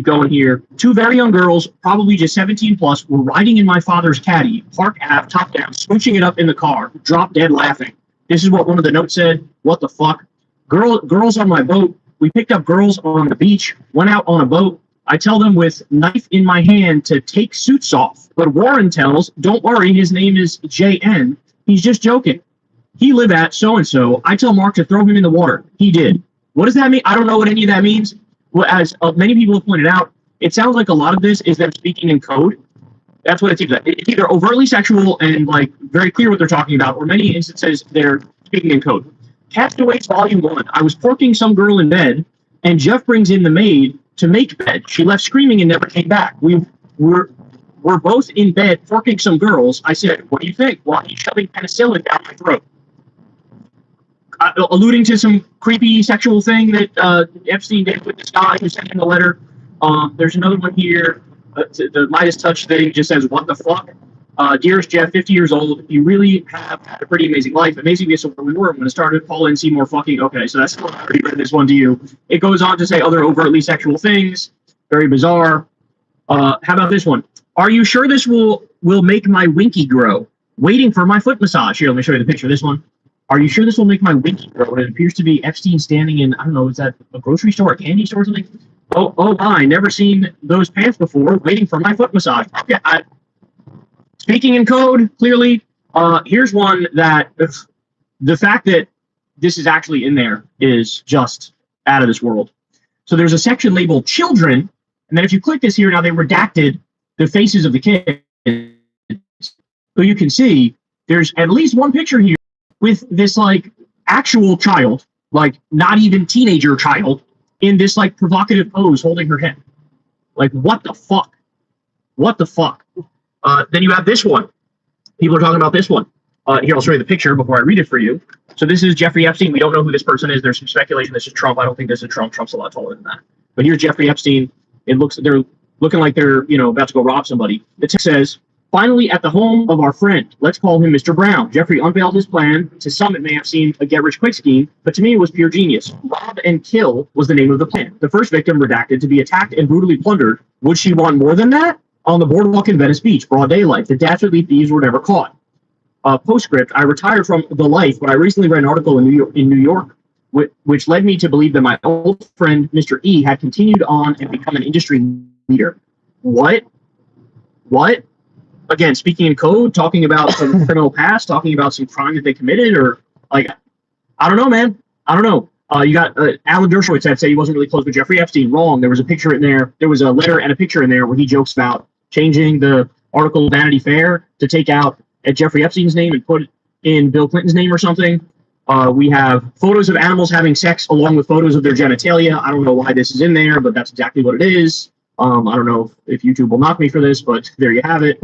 going here. Two very young girls, probably just 17 plus, were riding in my father's caddy, Park Ave, top down, smooching it up in the car, drop dead laughing. This is what one of the notes said. What the fuck? Girls on my boat. We picked up girls on the beach, went out on a boat. I tell them with knife in my hand to take suits off. But Warren tells, don't worry, his name is JN. He's just joking. He live at so-and-so. I tell Mark to throw him in the water. He did. What does that mean? I don't know what any of that means. Well, as many people have pointed out, it sounds like a lot of this is them speaking in code. That's what it seems like. It's either overtly sexual and like very clear what they're talking about, or many instances they're speaking in code. Castaways Volume 1. I was porking some girl in bed, and Jeff brings in the maid to make bed. She left screaming and never came back. We're both in bed porking some girls. I said, what do you think? While he's shoving penicillin down my throat. Alluding to some creepy sexual thing that Epstein did with this guy who sent him the letter. There's another one here. The Midas Touch thing just says, what the fuck? Dearest Jeff, 50 years old. You really have had a pretty amazing life. Amazing so where we were. I'm going to start it. Call in, see more fucking. Okay, so that's I already read this one to you. It goes on to say other overtly sexual things. Very bizarre. How about this one? Are you sure this will make my winky grow? Waiting for my foot massage. Here, let me show you the picture of this one. Are you sure this will make my winky grow? And it appears to be Epstein standing in, I don't know, is that a grocery store, a candy store or something? Oh my, never seen those pants before. Waiting for my foot massage. Okay, speaking in code, clearly. Here's one that the fact that this is actually in there is just out of this world. So there's a section labeled children, and then if you click this here, now they redacted the faces of the kids. So you can see there's at least one picture here with this like actual child, like not even teenager child, in this like provocative pose holding her head. Like, what the fuck? What the fuck? Then you have this one. People are talking about this one. Here, I'll show you the picture before I read it for you. So this is Jeffrey Epstein. We don't know who this person is. There's some speculation this is Trump. I don't think this is Trump. Trump's a lot taller than that. But here's Jeffrey Epstein. They're looking like they're, about to go rob somebody. The text says, finally at the home of our friend. Let's call him Mr. Brown. Jeffrey unveiled his plan. To some, it may have seemed a get-rich-quick scheme, but to me, it was pure genius. Rob and kill was the name of the plan. The first victim, redacted, to be attacked and brutally plundered. Would she want more than that? On the boardwalk in Venice Beach, broad daylight. The dastardly thieves were never caught. Postscript, I retired from the life, but I recently read an article in New York, which led me to believe that my old friend, Mr. E, had continued on and become an industry leader. What? Again, speaking in code, talking about some criminal past, talking about some crime that they committed, or like, I don't know, man. I don't know. You got Alan Dershowitz that said he wasn't really close with Jeffrey Epstein. Wrong. There was a picture in there. There was a letter and a picture in there where he jokes about changing the article of Vanity Fair to take out Jeffrey Epstein's name and put in Bill Clinton's name or something. We have photos of animals having sex along with photos of their genitalia. I don't know why this is in there, but that's exactly what it is. I don't know if YouTube will knock me for this, but there you have it.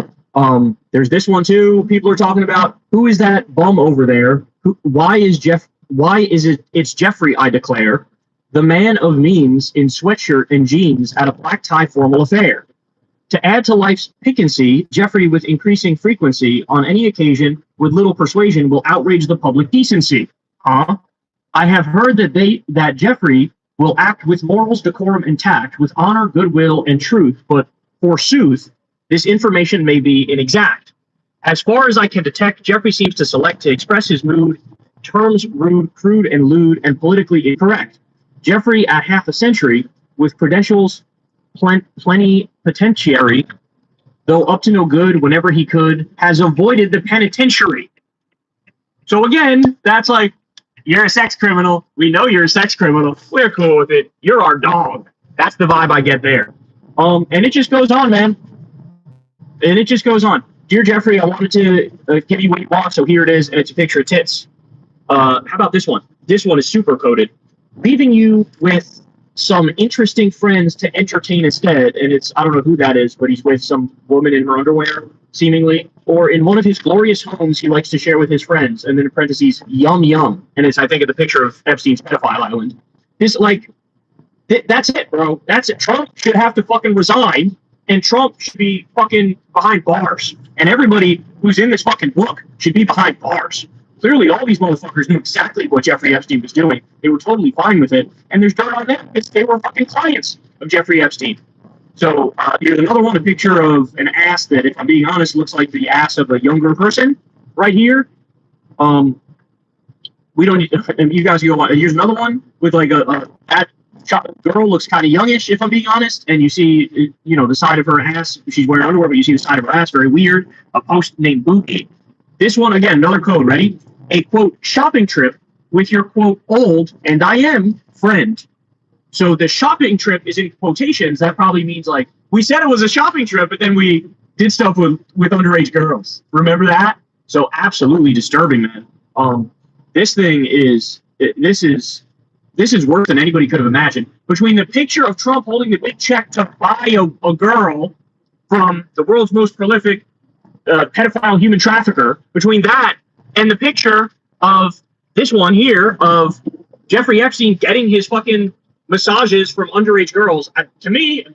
There's this one too. People are talking about, who is that bum over there? Why is it? It's Jeffrey, I declare. The man of memes in sweatshirt and jeans at a black tie formal affair. To add to life's piquancy, Jeffrey, with increasing frequency, on any occasion, with little persuasion, will outrage the public decency. Huh? I have heard that Jeffrey will act with morals, decorum, and tact, with honor, goodwill, and truth, but forsooth, this information may be inexact. As far as I can detect, Jeffrey seems to select to express his mood terms rude, crude, and lewd, and politically incorrect. Jeffrey, at half a century, with credentials plenipotentiary, though up to no good whenever he could, has avoided the penitentiary. So again, that's like, you're a sex criminal. We know you're a sex criminal. We're cool with it. You're our dog. That's the vibe I get there. And it just goes on, man. And it just goes on. Dear Jeffrey, I wanted to give you what you want, so here it is, and it's a picture of tits. How about this one? This one is super coded. Leaving you with some interesting friends to entertain instead, and it's, I don't know who that is, but he's with some woman in her underwear, seemingly, or in one of his glorious homes he likes to share with his friends, and then in parentheses, yum yum, and it's, I think, the picture of Epstein's pedophile island. This, like, that's it, bro. That's it. Trump should have to fucking resign, and Trump should be fucking behind bars, and everybody who's in this fucking book should be behind bars. Clearly, all these motherfuckers knew exactly what Jeffrey Epstein was doing. They were totally fine with it, and there's dirt on them because they were fucking clients of Jeffrey Epstein. So here's another one, a picture of an ass that, if I'm being honest, looks like the ass of a younger person right here. We don't need, you guys go on. Here's another one with like that girl looks kind of youngish, if I'm being honest, and you see, you know, the side of her ass. She's wearing underwear, but you see the side of her ass. Very weird. A post named Boogie. This one, again, another code. Ready? A, quote, shopping trip with your, quote, old, and I am, friend. So the shopping trip is in quotations. That probably means, like, we said it was a shopping trip, but then we did stuff with underage girls. Remember that? So absolutely disturbing, man. This thing is, this is worse than anybody could have imagined. Between the picture of Trump holding the big check to buy a girl from the world's most prolific pedophile human trafficker, between that and the picture of this one here of Jeffrey Epstein getting his fucking massages from underage girls, to me,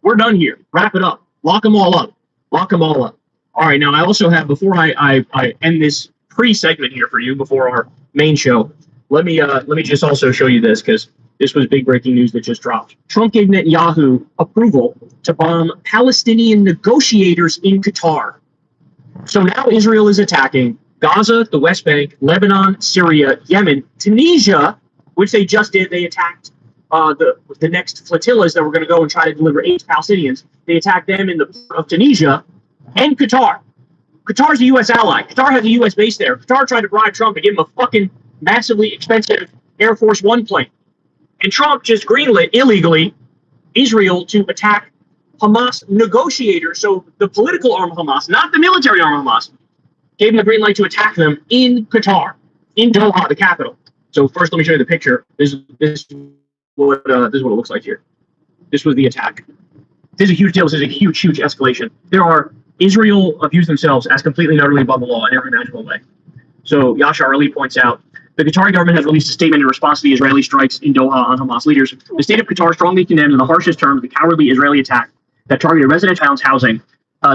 we're done here. Wrap it up. Lock them all up. Lock them all up. All right, now I also have, before I end this pre-segment here for you, before our main show, let me just also show you this, because this was big breaking news that just dropped. Trump gave Netanyahu approval to bomb Palestinian negotiators in Qatar. So now Israel is attacking Gaza, the West Bank, Lebanon, Syria, Yemen, Tunisia, which they just did. They attacked the next flotillas that were going to go and try to deliver aid to Palestinians. They attacked them in the port of Tunisia and Qatar. Qatar's a U.S. ally. Qatar has a U.S. base there. Qatar tried to bribe Trump to give him a fucking massively expensive Air Force One plane. And Trump just greenlit illegally Israel to attack Hamas negotiators. So the political arm of Hamas, not the military arm of Hamas, gave them the green light to attack them in Qatar, in Doha, the capital. So first, let me show you the picture. This is what it looks like here. This was the attack. This is a huge deal. This is a huge, huge escalation. Israel views themselves as completely and utterly above the law in every imaginable way. So Yashar Ali points out, the Qatari government has released a statement in response to the Israeli strikes in Doha on Hamas leaders. The state of Qatar strongly condemns in the harshest terms the cowardly Israeli attack that targeted residential housing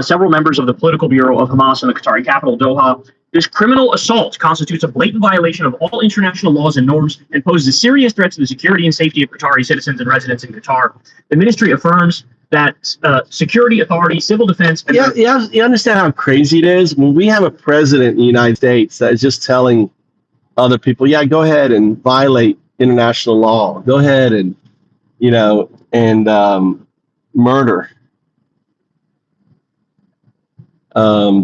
several members of the political bureau of Hamas in the Qatari capital, Doha. This criminal assault constitutes a blatant violation of all international laws and norms and poses a serious threat to the security and safety of Qatari citizens and residents in Qatar. The ministry affirms that security authorities, civil defense... You understand how crazy it is? When we have a president in the United States that is just telling other people, yeah, go ahead and violate international law. Go ahead and, murder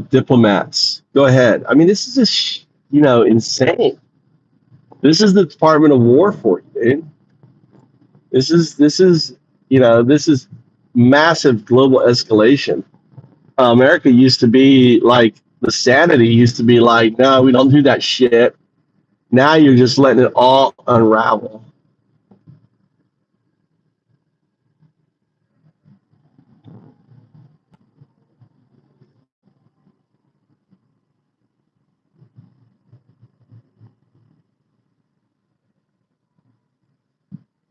diplomats. Go ahead. I mean, this is just, insane. This is the Department of War for you, dude. This is massive global escalation. America used to be like, the sanity used to be like, no, we don't do that shit. Now you're just letting it all unravel.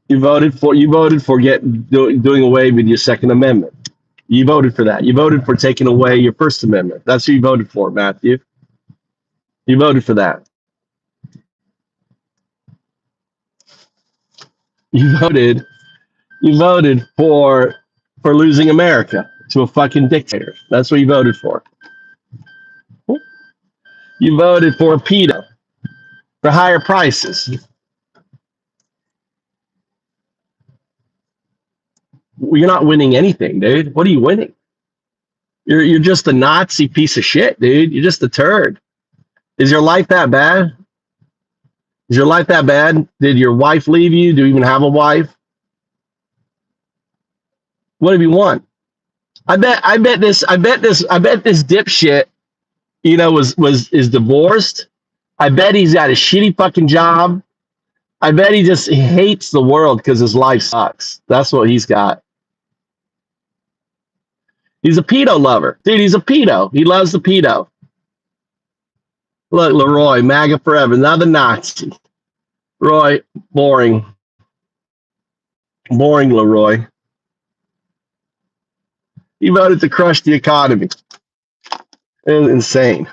You voted for doing away with your Second Amendment. You voted for that. You voted for taking away your First Amendment. That's who you voted for, Matthew. You voted for that. You voted for losing America to a fucking dictator. That's what you voted for. You voted for a pedo, for higher prices. You're not winning anything, dude. What are you winning? You're just a Nazi piece of shit, dude. You're just a turd. Is your life that bad? Is your life that bad? Did your wife leave you? Do you even have a wife? What have you won? I bet this dipshit, is divorced. I bet he's got a shitty fucking job. I bet he hates the world because his life sucks. That's what he's got. He's a pedo lover. Dude, he's a pedo. He loves the pedo. Look, Leroy, MAGA forever. Another Nazi. Roy, boring. Boring, Leroy. He voted to crush the economy. It was insane.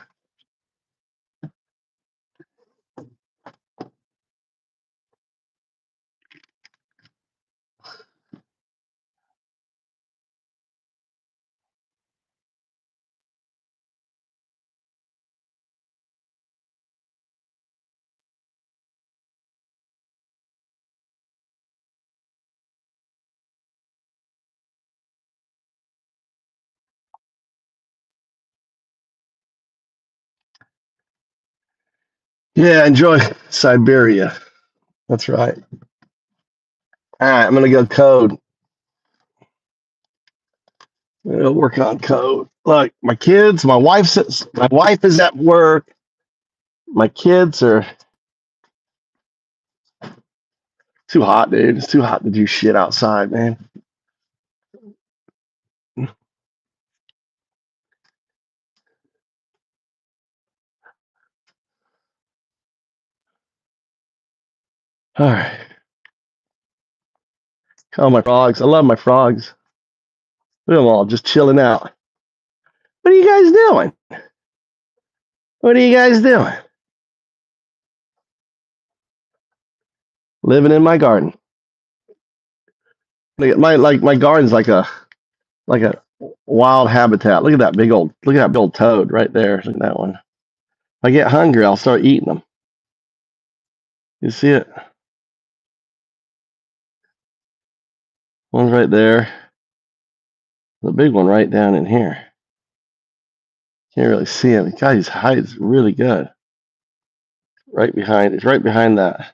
Yeah, enjoy Siberia. That's right. All right, I'm gonna go code. I'm gonna work on code. Look, my kids, my wife is at work. My kids are too hot, dude. It's too hot to do shit outside, man. All right. Oh, my frogs. I love my frogs. Look at them all just chilling out. What are you guys doing? What are you guys doing? Living in my garden. My garden's like a wild habitat. Look at that big old toad right there. Look at that one. If I get hungry, I'll start eating them. You see it? One's right there. The big one right down in here. Can't really see him. God, his height is really good. Right behind. It's right behind that.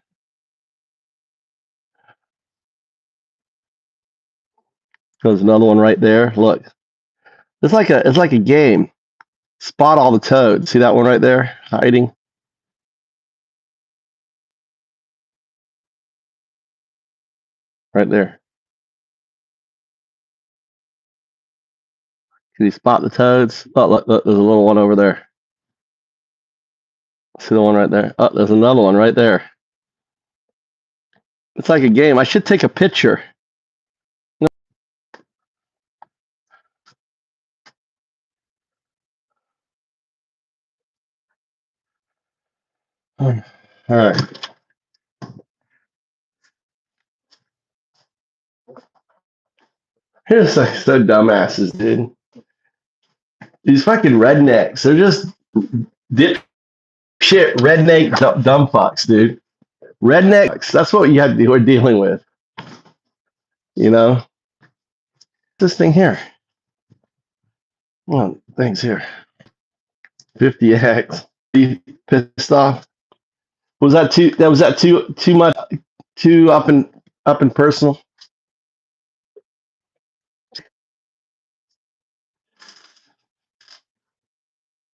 There's another one right there. Look. It's like a game. Spot all the toads. See that one right there? Hiding. Right there. Can you spot the toads? Oh, look, there's a little one over there. See the one right there? Oh, there's another one right there. It's like a game. I should take a picture. All right. Here's like so dumbasses, dude. These fucking rednecks. They're just dipshit redneck dumb fucks, dude. Rednecks. That's what we're dealing with. You know? This thing here. Oh, thanks here. 50x. You pissed off? Was that too much? Too up and personal?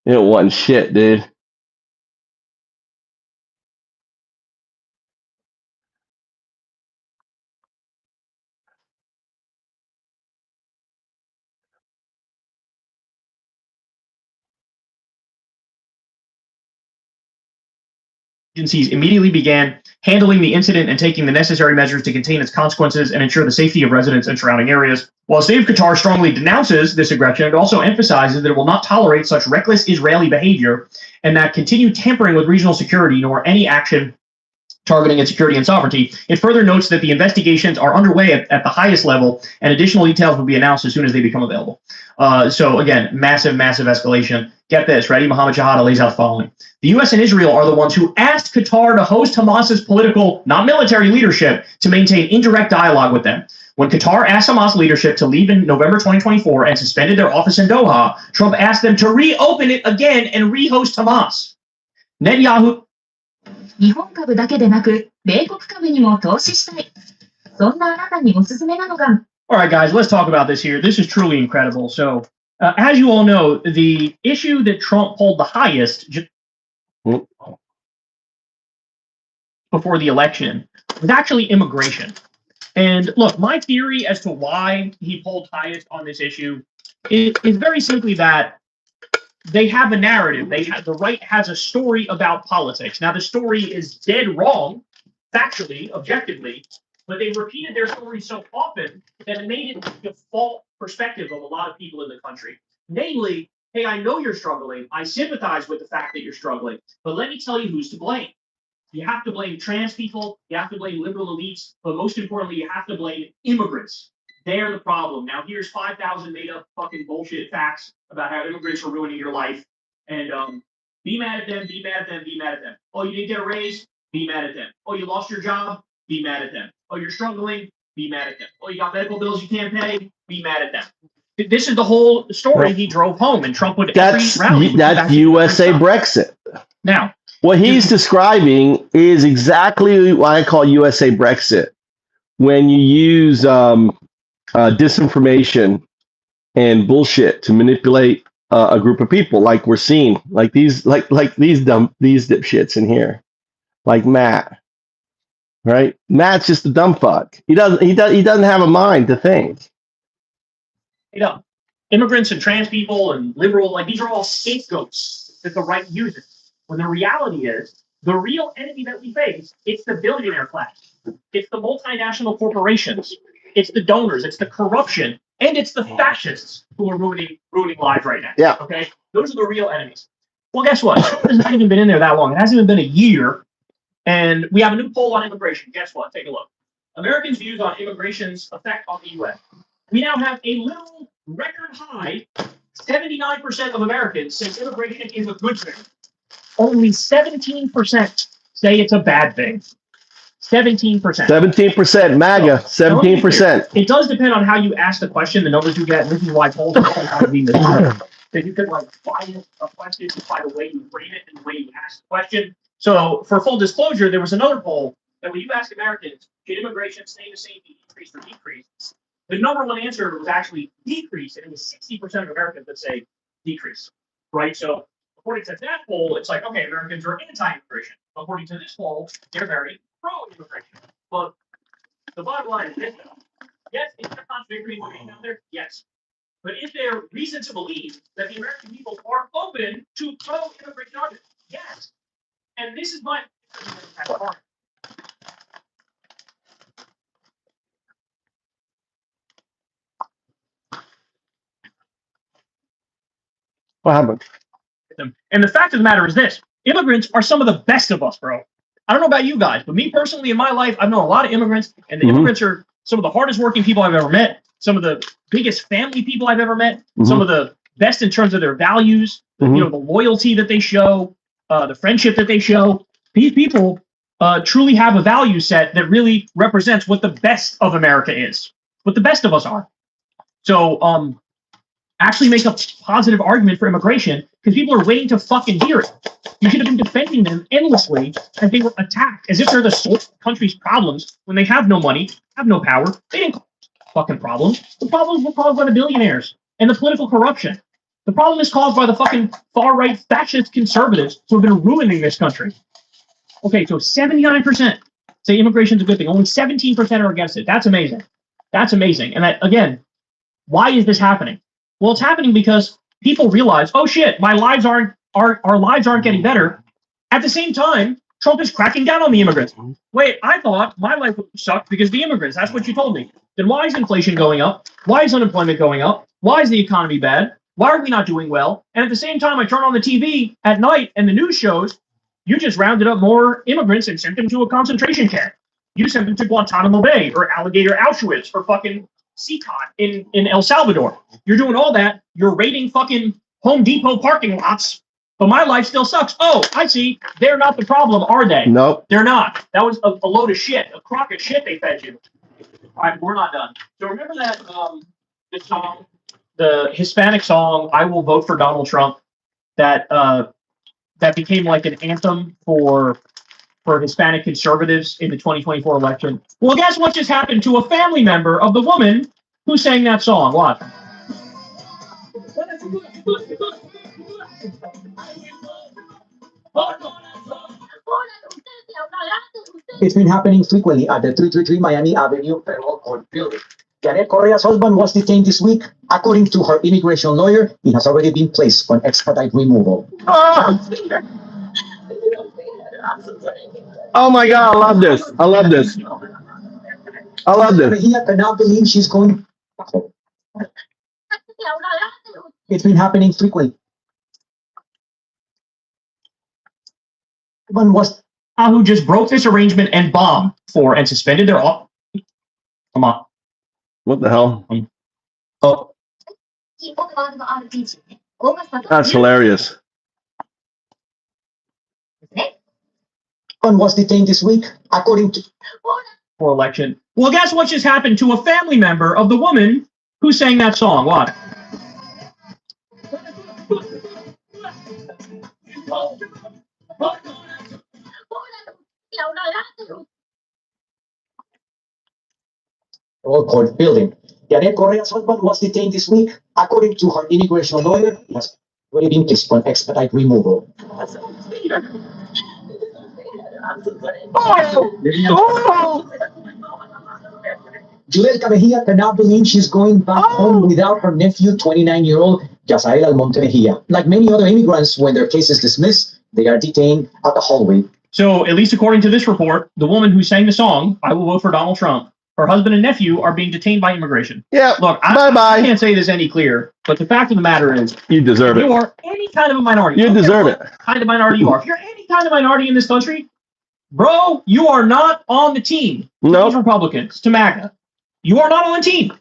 It wasn't shit, dude. Agencies immediately began handling the incident and taking the necessary measures to contain its consequences and ensure the safety of residents and surrounding areas. While the state of Qatar strongly denounces this aggression, it also emphasizes that it will not tolerate such reckless Israeli behavior and that continued tampering with regional security nor any action targeting its security and sovereignty. It further notes that the investigations are underway at the highest level, and additional details will be announced as soon as they become available. So again, massive escalation. Get this, ready? Mohammed Shahada lays out the following. The U.S. and Israel are the ones who asked Qatar to host Hamas's political, not military leadership to maintain indirect dialogue with them. When Qatar asked Hamas leadership to leave in November 2024 and suspended their office in Doha, Trump asked them to reopen it again and rehost Hamas. Netanyahu. 日本株だけでなく、米国株にも投資したい。そんなあなたにおすすめなのが。All right, guys, let's talk about this here. This is truly incredible. So, as you all know, the issue that Trump pulled the highest before the election was actually immigration. And look, my theory as to why he pulled highest on this issue is very simply that they have a narrative. The right has a story about politics. Now, the story is dead wrong, factually, objectively, but they repeated their story so often that it made it the default perspective of a lot of people in the country. Namely, hey, I know you're struggling. I sympathize with the fact that you're struggling, but let me tell you who's to blame. You have to blame trans people. You have to blame liberal elites. But most importantly, you have to blame immigrants. They're the problem. Now, here's 5,000 made-up fucking bullshit facts about how immigrants are ruining your life. And be mad at them, be mad at them, be mad at them. Oh, you didn't get a raise? Be mad at them. Oh, you lost your job? Be mad at them. Oh, you're struggling? Be mad at them. Oh, you got medical bills you can't pay? Be mad at them. This is the whole story he drove home, and Trump would That's USA Brexit. Now, What he's describing is exactly what I call USA Brexit. When you use disinformation and bullshit to manipulate a group of people, like we're seeing, like these dipshits in here, like Matt, right? Matt's just a dumb fuck. He doesn't have a mind to think. You know, immigrants and trans people and liberal, like these are all scapegoats that the right uses. When the reality is, the real enemy that we face, it's the billionaire class. It's the multinational corporations. It's the donors. It's the corruption. And it's the fascists who are ruining lives right now. Yeah. Okay? Those are the real enemies. Well, guess what? Trump has not even been in there that long. It hasn't even been a year. And we have a new poll on immigration. Guess what? Take a look. Americans' views on immigration's effect on the U.S. We now have a little record high 79% of Americans say immigration is a good thing. Only 17% say it's a bad thing. 17%. 17% MAGA. 17%. It does depend on how you ask the question, the numbers you get, and this is why polls are sometimes being misleading. If you could like bias a question by the way you frame it and the way you ask the question. So for full disclosure, there was another poll that when you ask Americans, should immigration stay the same, increase or decrease? The number one answer was actually decrease, and it was 60% of Americans that say decrease, right? So according to that poll, it's like, okay, Americans are anti-immigration. According to this poll, they're very pro-immigration. But the bottom line is this, though. Yes, is there contradictory information out there? Yes. But is there reason to believe that the American people are open to pro-immigration arguments? Yes. And this is my... What happened? And the fact of the matter is this: immigrants are some of the best of us, bro. I don't know about you guys, but me personally in my life, I've known a lot of immigrants, and the immigrants are some of the hardest working people I've ever met, some of the biggest family people I've ever met, some of the best in terms of their values, you know, the loyalty that they show, the friendship that they show. These people truly have a value set that really represents what the best of America is, what the best of us are. So, actually make a positive argument for immigration because people are waiting to fucking hear it. You should have been defending them endlessly as they were attacked, as if they're the source of the country's problems when they have no money, have no power. They didn't cause fucking problems. The problems were caused by the billionaires and the political corruption. The problem is caused by the fucking far-right fascist conservatives who have been ruining this country. Okay, so 79% say immigration is a good thing. Only 17% are against it. That's amazing. That's amazing. And that, again, why is this happening? Well, it's happening because people realize, oh shit, our lives aren't getting better. At the same time, Trump is cracking down on the immigrants. Wait, I thought my life would suck because of the immigrants. That's what you told me. Then why is inflation going up? Why is unemployment going up? Why is the economy bad? Why are we not doing well? And at the same time, I turn on the TV at night and the news shows you just rounded up more immigrants and sent them to a concentration camp. You sent them to Guantanamo Bay or Alligator Auschwitz or fucking Seacon in El Salvador. You're doing all that. You're raiding fucking Home Depot parking lots, but my life still sucks. Oh, I see. They're not the problem, are they? Nope. They're not. That was a load of shit, a crock of shit they fed you. All right, we're not done. So remember that the song, the Hispanic song, "I Will Vote for Donald Trump," that that became like an anthem for Hispanic conservatives in the 2024 election. Well, guess what just happened to a family member of the woman who sang that song? Watch. It's been happening frequently at the 333 Miami Avenue Federal Court building. Janet Correa's husband was detained this week. According to her immigration lawyer, he has already been placed on expedite removal. Oh my God, I love this. I love this. I love this. He cannot believe she's going. It's been happening frequently. One was Who just broke this arrangement and bombed for and suspended their office. Come on. What the hell? Oh, That's hilarious. one was detained this week, according to for election. Well, guess what just happened to a family member of the woman who sang that song? What? federal court building. Janet Correa's husband was detained this week. According to her immigration lawyer, he has already been placed on expedite removal. Joel Cabejia cannot believe she's going back home without her nephew, 29-year-old Yasael Almonte Mejia. Like many other immigrants, when their case is dismissed, they are detained at the hallway. So, at least according to this report, the woman who sang the song, I Will Vote for Donald Trump, her husband and nephew are being detained by immigration. Yeah. Look, I can't say this any clearer, but the fact of the matter is, You deserve you it. are any kind of a minority. You I don't care deserve what it. kind of minority you are. If you're any kind of minority in this country, bro, you are not on the team. No. These Republicans to MAGA. You are not on the team.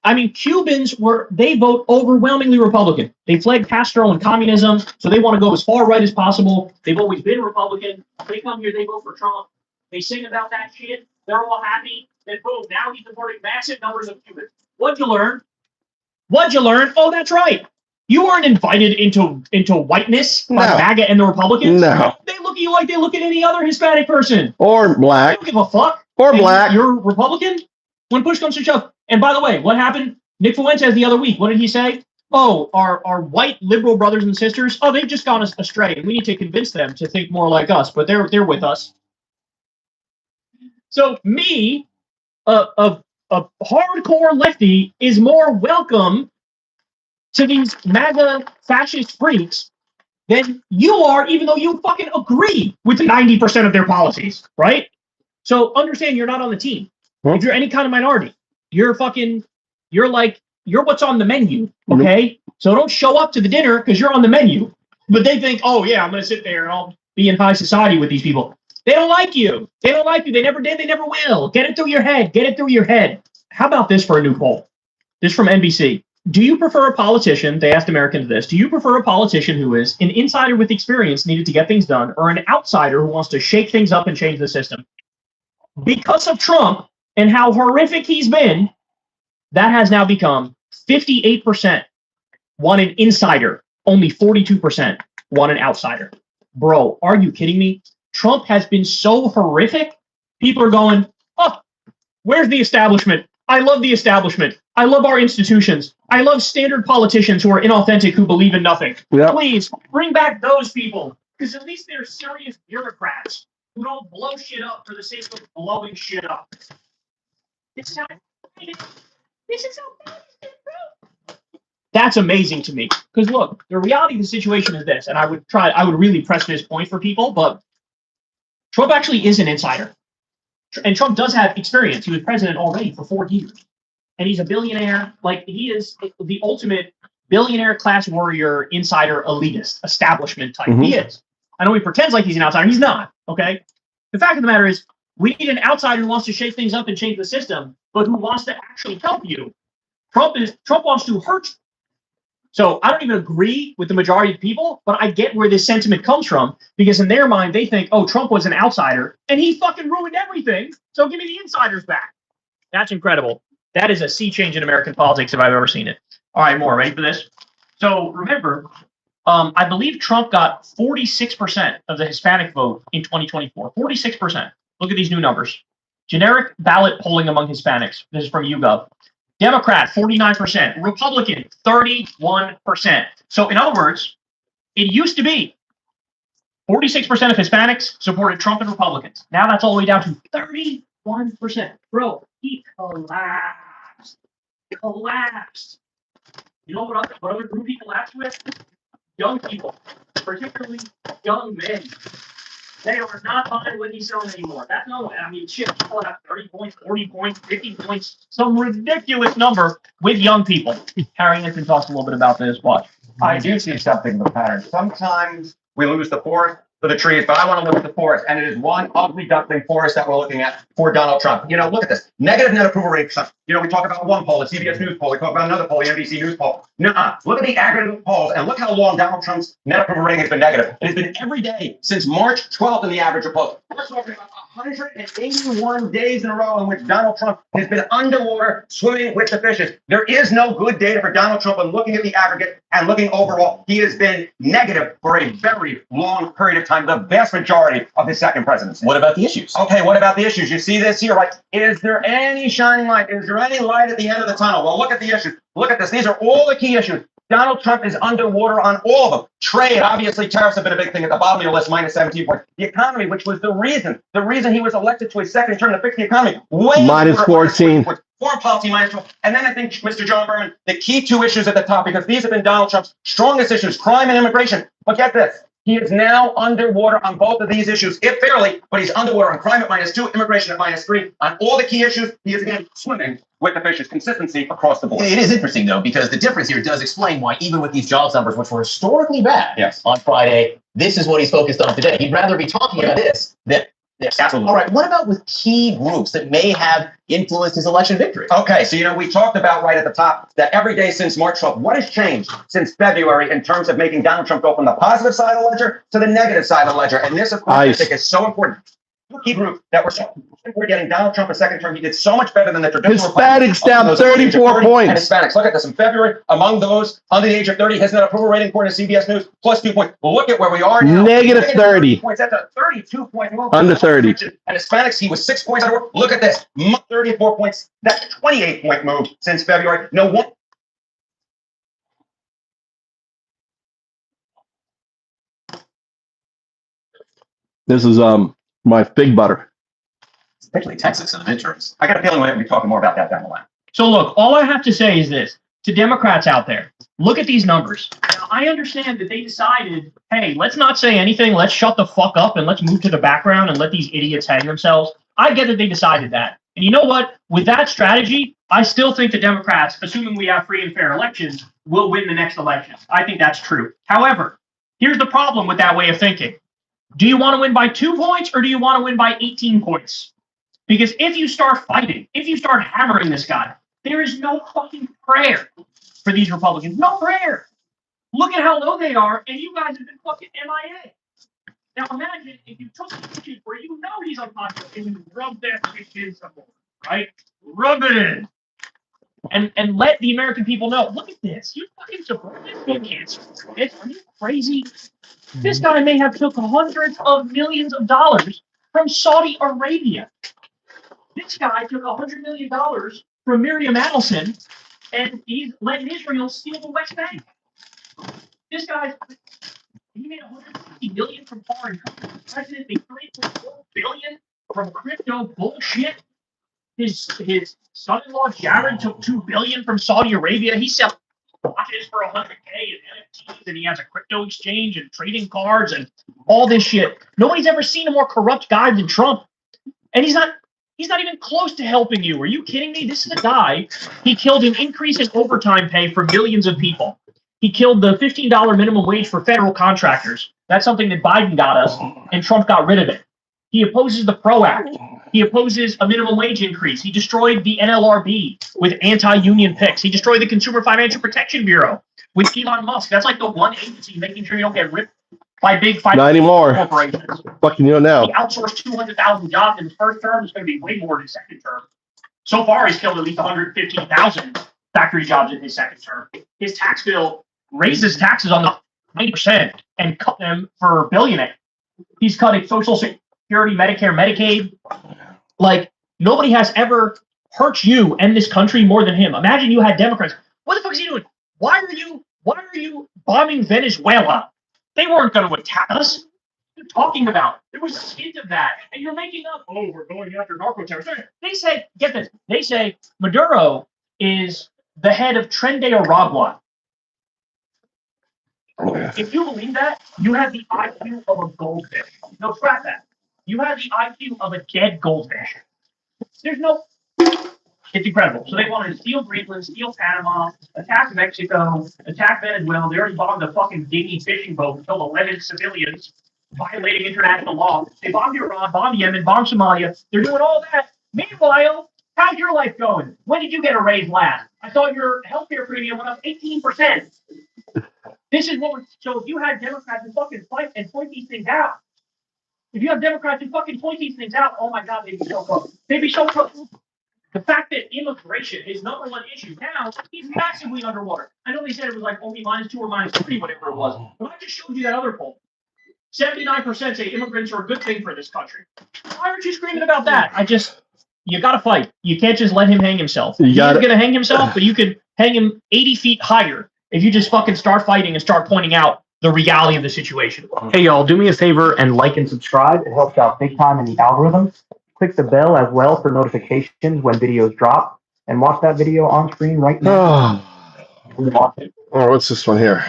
I mean, Cubans they vote overwhelmingly Republican. They fled Castro and communism, so they want to go as far right as possible. They've always been Republican. They come here, they vote for Trump. They sing about that shit. They're all happy. Then boom, now he's deporting massive numbers of Cubans. What'd you learn? Oh, that's right. You weren't invited into whiteness by No. MAGA and the Republicans. No. They look at you like they look at any other Hispanic person. Or They black. don't give a fuck. Or And black. You're Republican? When push comes to shove. And by the way, what happened? Nick Fuentes the other week, what did he say? Oh, our white liberal brothers and sisters, they've just gone astray. We need to convince them to think more like us, but they're with us. So me, a hardcore lefty, is more welcome to these MAGA fascist freaks than you are, even though you fucking agree with 90% of their policies, right? So understand you're not on the team. If you're any kind of minority, you're what's on the menu, okay? So don't show up to the dinner because you're on the menu. But they think, oh yeah, I'm going to sit there and I'll be in high society with these people. They don't like you. They don't like you. They never did. They never will. Get it through your head. How about this for a new poll? This from NBC. Do you prefer a politician, they asked Americans this, do you prefer a politician who is an insider with experience needed to get things done, or an outsider who wants to shake things up and change the system? Because of Trump and how horrific he's been, that has now become 58% want an insider, only 42% want an outsider. Bro, are you kidding me? Trump has been so horrific, people are going, oh, where's the establishment? I love the establishment. I love our institutions. I love standard politicians who are inauthentic, who believe in nothing. Yep. Please, bring back those people, because at least they're serious bureaucrats who don't blow shit up for the sake of blowing shit up. This is how bad it is, bro. That's amazing to me. Because look, the reality of the situation is this, and I would really press this point for people, but Trump actually is an insider. And Trump does have experience. He was president already for 4 years. And he's a billionaire. Like, he is the ultimate billionaire class warrior, insider, elitist, establishment type. He is. I know he pretends like he's an outsider. He's not. Okay? The fact of the matter is, we need an outsider who wants to shake things up and change the system, but who wants to actually help you. Trump wants to hurt you. So I don't even agree with the majority of people, but I get where this sentiment comes from, because in their mind, they think, oh, Trump was an outsider and he fucking ruined everything. So give me the insiders back. That's incredible. That is a sea change in American politics if I've ever seen it. All right, more. Ready for this? So remember, I believe Trump got 46% of the Hispanic vote in 2024. 46%. Look at these new numbers. Generic ballot polling among Hispanics. This is from YouGov. Democrat, 49%. Republican, 31%. So in other words, it used to be 46% of Hispanics supported Trump and Republicans. Now that's all the way down to 31%. Bro, he collapsed. You know what other group he collapsed with? Young people, particularly young men. They are not buying what he's selling anymore. That's no, I mean, shit, people have 30 points, 40 points, 50 points, some ridiculous number with young people. Harry Anthony talks a little bit about this. Watch. I do see something of a pattern. Sometimes we lose the forest for the trees, but I want to look at the forest, and it is one ugly duckling forest that we're looking at for Donald Trump. You know, look at this. Negative net approval rate. You know, we talk about one poll, the CBS News poll. We talk about another poll, the NBC News poll. Nuh-uh. Look at the aggregate polls, and look how long Donald Trump's net approval rating has been negative. It has been every day since March 12th in the average poll. We're talking about 181 days in a row in which Donald Trump has been underwater swimming with the fishes. There is no good data for Donald Trump, and looking at the aggregate and looking overall, he has been negative for a very long period of time. time, the vast majority of his second presidency. What about the issues? Okay, what about the issues? You see this here, right? Is there any shining light? Is there any light at the end of the tunnel? Well, look at the issues. Look at this. These are all the key issues. Donald Trump is underwater on all of them. Trade, obviously, tariffs have been a big thing at the bottom of your list, minus 17 points. The economy, which was the reason he was elected to a second term to fix the economy, way Minus 14. Foreign policy minus 12. And then I think, Mr. John Berman, the key two issues at the top, because these have been Donald Trump's strongest issues, crime and immigration. But get this. He is now underwater on both of these issues, if barely, but he's underwater on crime at -2, immigration at -3. On all the key issues, he is again swimming with the fishes. Consistency across the board. It is interesting, though, because the difference here does explain why, even with these jobs numbers, which were historically bad on Friday, this is what he's focused on today. He'd rather be talking about this than this. Absolutely. All right, what about with key groups that may have influenced his election victory? Okay, so, we talked about right at the top that every day since March 12th, what has changed since February in terms of making Donald Trump go from the positive side of the ledger to the negative side of the ledger? And this, of course, I think is so important. Key group that we're getting Donald Trump a second term. He did so much better than the traditional. Hispanics down 34 points. And Hispanics, look at this. In February, among those under the age of 30, his net approval rating, according to CBS News, +2 points. Well, look at where we are now. Negative 30. Points. That's a 32-point move. Under 30. And Hispanics, he was 6 points out. Look at this. 34 points. That's a 28-point move since February. No one. This is my fig butter. Especially Texas in the midterms. I got a feeling we're going to be talking more about that down the line. So look, all I have to say is this to Democrats out there, look at these numbers. Now, I understand that they decided, hey, let's not say anything. Let's shut the fuck up and let's move to the background and let these idiots hang themselves. I get that they decided that. And you know what? With that strategy, I still think the Democrats, assuming we have free and fair elections, will win the next election. I think that's true. However, here's the problem with that way of thinking. Do you want to win by 2 points or do you want to win by 18 points? Because if you start fighting, if you start hammering this guy, there is no fucking prayer for these Republicans. No prayer. Look at how low they are, and you guys have been fucking MIA. Now imagine if you took the issues where you know he's unpopular and you rub that shit in some more, right? Rub it in. And let the American people know, look at this. You fucking support this. You can't support it. Are you crazy? This guy may have took hundreds of millions of dollars from Saudi Arabia. This guy took $100 million from Miriam Adelson, and he's letting Israel steal the West Bank. This guy, he made $150 million from foreign countries. The president made $3.4 billion from crypto bullshit. His son-in-law Jared took $2 billion from Saudi Arabia. He sells watches for $100K in NFTs, and he has a crypto exchange and trading cards and all this shit. Nobody's ever seen a more corrupt guy than Trump, and he's not even close to helping you. Are you kidding me? This is a guy. He killed an increase in overtime pay for millions of people. He killed the $15 minimum wage for federal contractors. That's something that Biden got us, and Trump got rid of it. He opposes the PRO Act. He opposes a minimum wage increase. He destroyed the NLRB with anti-union picks. He destroyed the Consumer Financial Protection Bureau with Elon Musk. That's like the one agency making sure you don't get ripped by big Not anymore. corporations. Fucking you now. He outsourced 200,000 jobs in his first term. It's going to be way more in his second term. So far, he's killed at least 115,000 factory jobs in his second term. His tax bill raises taxes on the 90% and cut them for billionaires. He's cutting Social Security, Medicare, Medicaid. Like, nobody has ever hurt you and this country more than him. Imagine you had Democrats. What the fuck is he doing? Why are you bombing Venezuela? They weren't going to attack us. What are you talking about? There was a hint of that. And you're making up, oh, we're going after narco terrorists. They say, get this, they say Maduro is the head of Tren de Aragua. If you believe that, you have the IQ of a goldfish. No, scrap that. You have the IQ of a dead goldfish. There's no... It's incredible. So they wanted to steal Greenland, steal Panama, attack Mexico, attack Venezuela. They already bombed a fucking dingy fishing boat and killed 11 civilians, violating international law. They bombed Iran, bombed Yemen, bombed Somalia. They're doing all that. Meanwhile, how's your life going? When did you get a raise last? I thought your healthcare premium went up 18%. This is what we're... So if you had Democrats who fucking fight and point these things out, if you have Democrats who fucking point these things out, oh my God, they'd be so close. They'd be so close. The fact that immigration is number one issue now, he's massively underwater. I know they said it was like only -2 or -3, whatever it was. But I just showed you that other poll. 79% say immigrants are a good thing for this country. Why aren't you screaming about that? You got to fight. You can't just let him hang himself. He's going to hang himself, but you could hang him 80 feet higher if you just fucking start fighting and start pointing out the reality of the situation. Hey, y'all, do me a favor and like and subscribe. It helps out big time in the algorithm. Click the bell as well for notifications when videos drop. And watch that video on screen right now. Oh, what's this one here?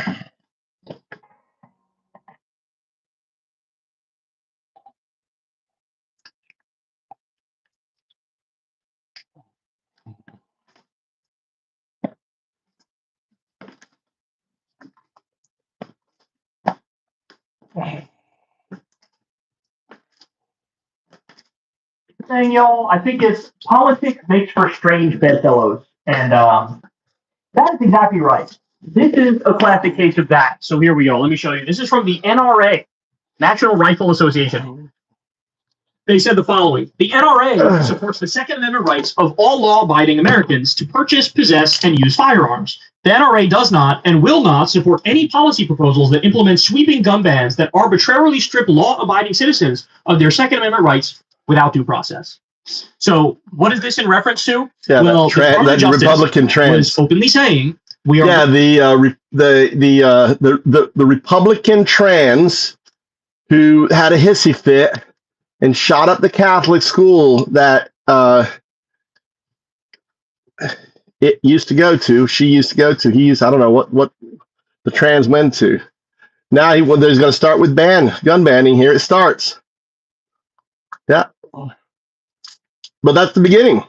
Saying, y'all, I think it's politics makes for strange bedfellows. And that is exactly right. This is a classic case of that. So here we go. Let me show you. This is from the NRA, National Rifle Association. They said the following. The NRA supports the Second Amendment rights of all law-abiding Americans to purchase, possess, and use firearms. The NRA does not and will not support any policy proposals that implement sweeping gun bans that arbitrarily strip law-abiding citizens of their Second Amendment rights without due process. So, what is this in reference to? Yeah, well, that Republican trans was openly saying we are. Yeah, the Republican trans who had a hissy fit and shot up the Catholic school that she used to go to. I don't know what the trans went to. Now there's going to start with gun banning. Here it starts. Yeah. But that's the beginning.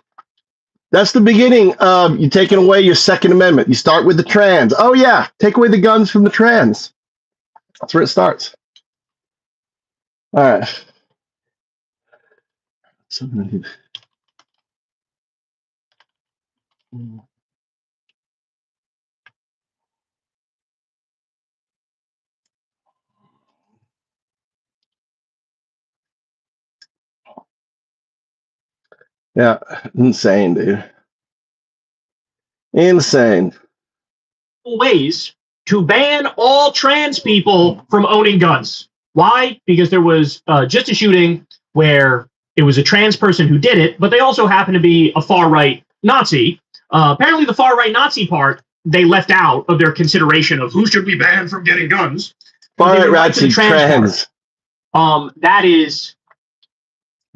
That's the beginning of you taking away your Second Amendment. You start with the trans. Oh, yeah. Take away the guns from the trans. That's where it starts. All right. Yeah, insane, dude. Insane. Ways to ban all trans people from owning guns. Why? Because there was just a shooting where it was a trans person who did it, but they also happened to be a far-right Nazi. Apparently the far-right Nazi part, they left out of their consideration of who should be banned from getting guns. Far-right Nazi trans. That is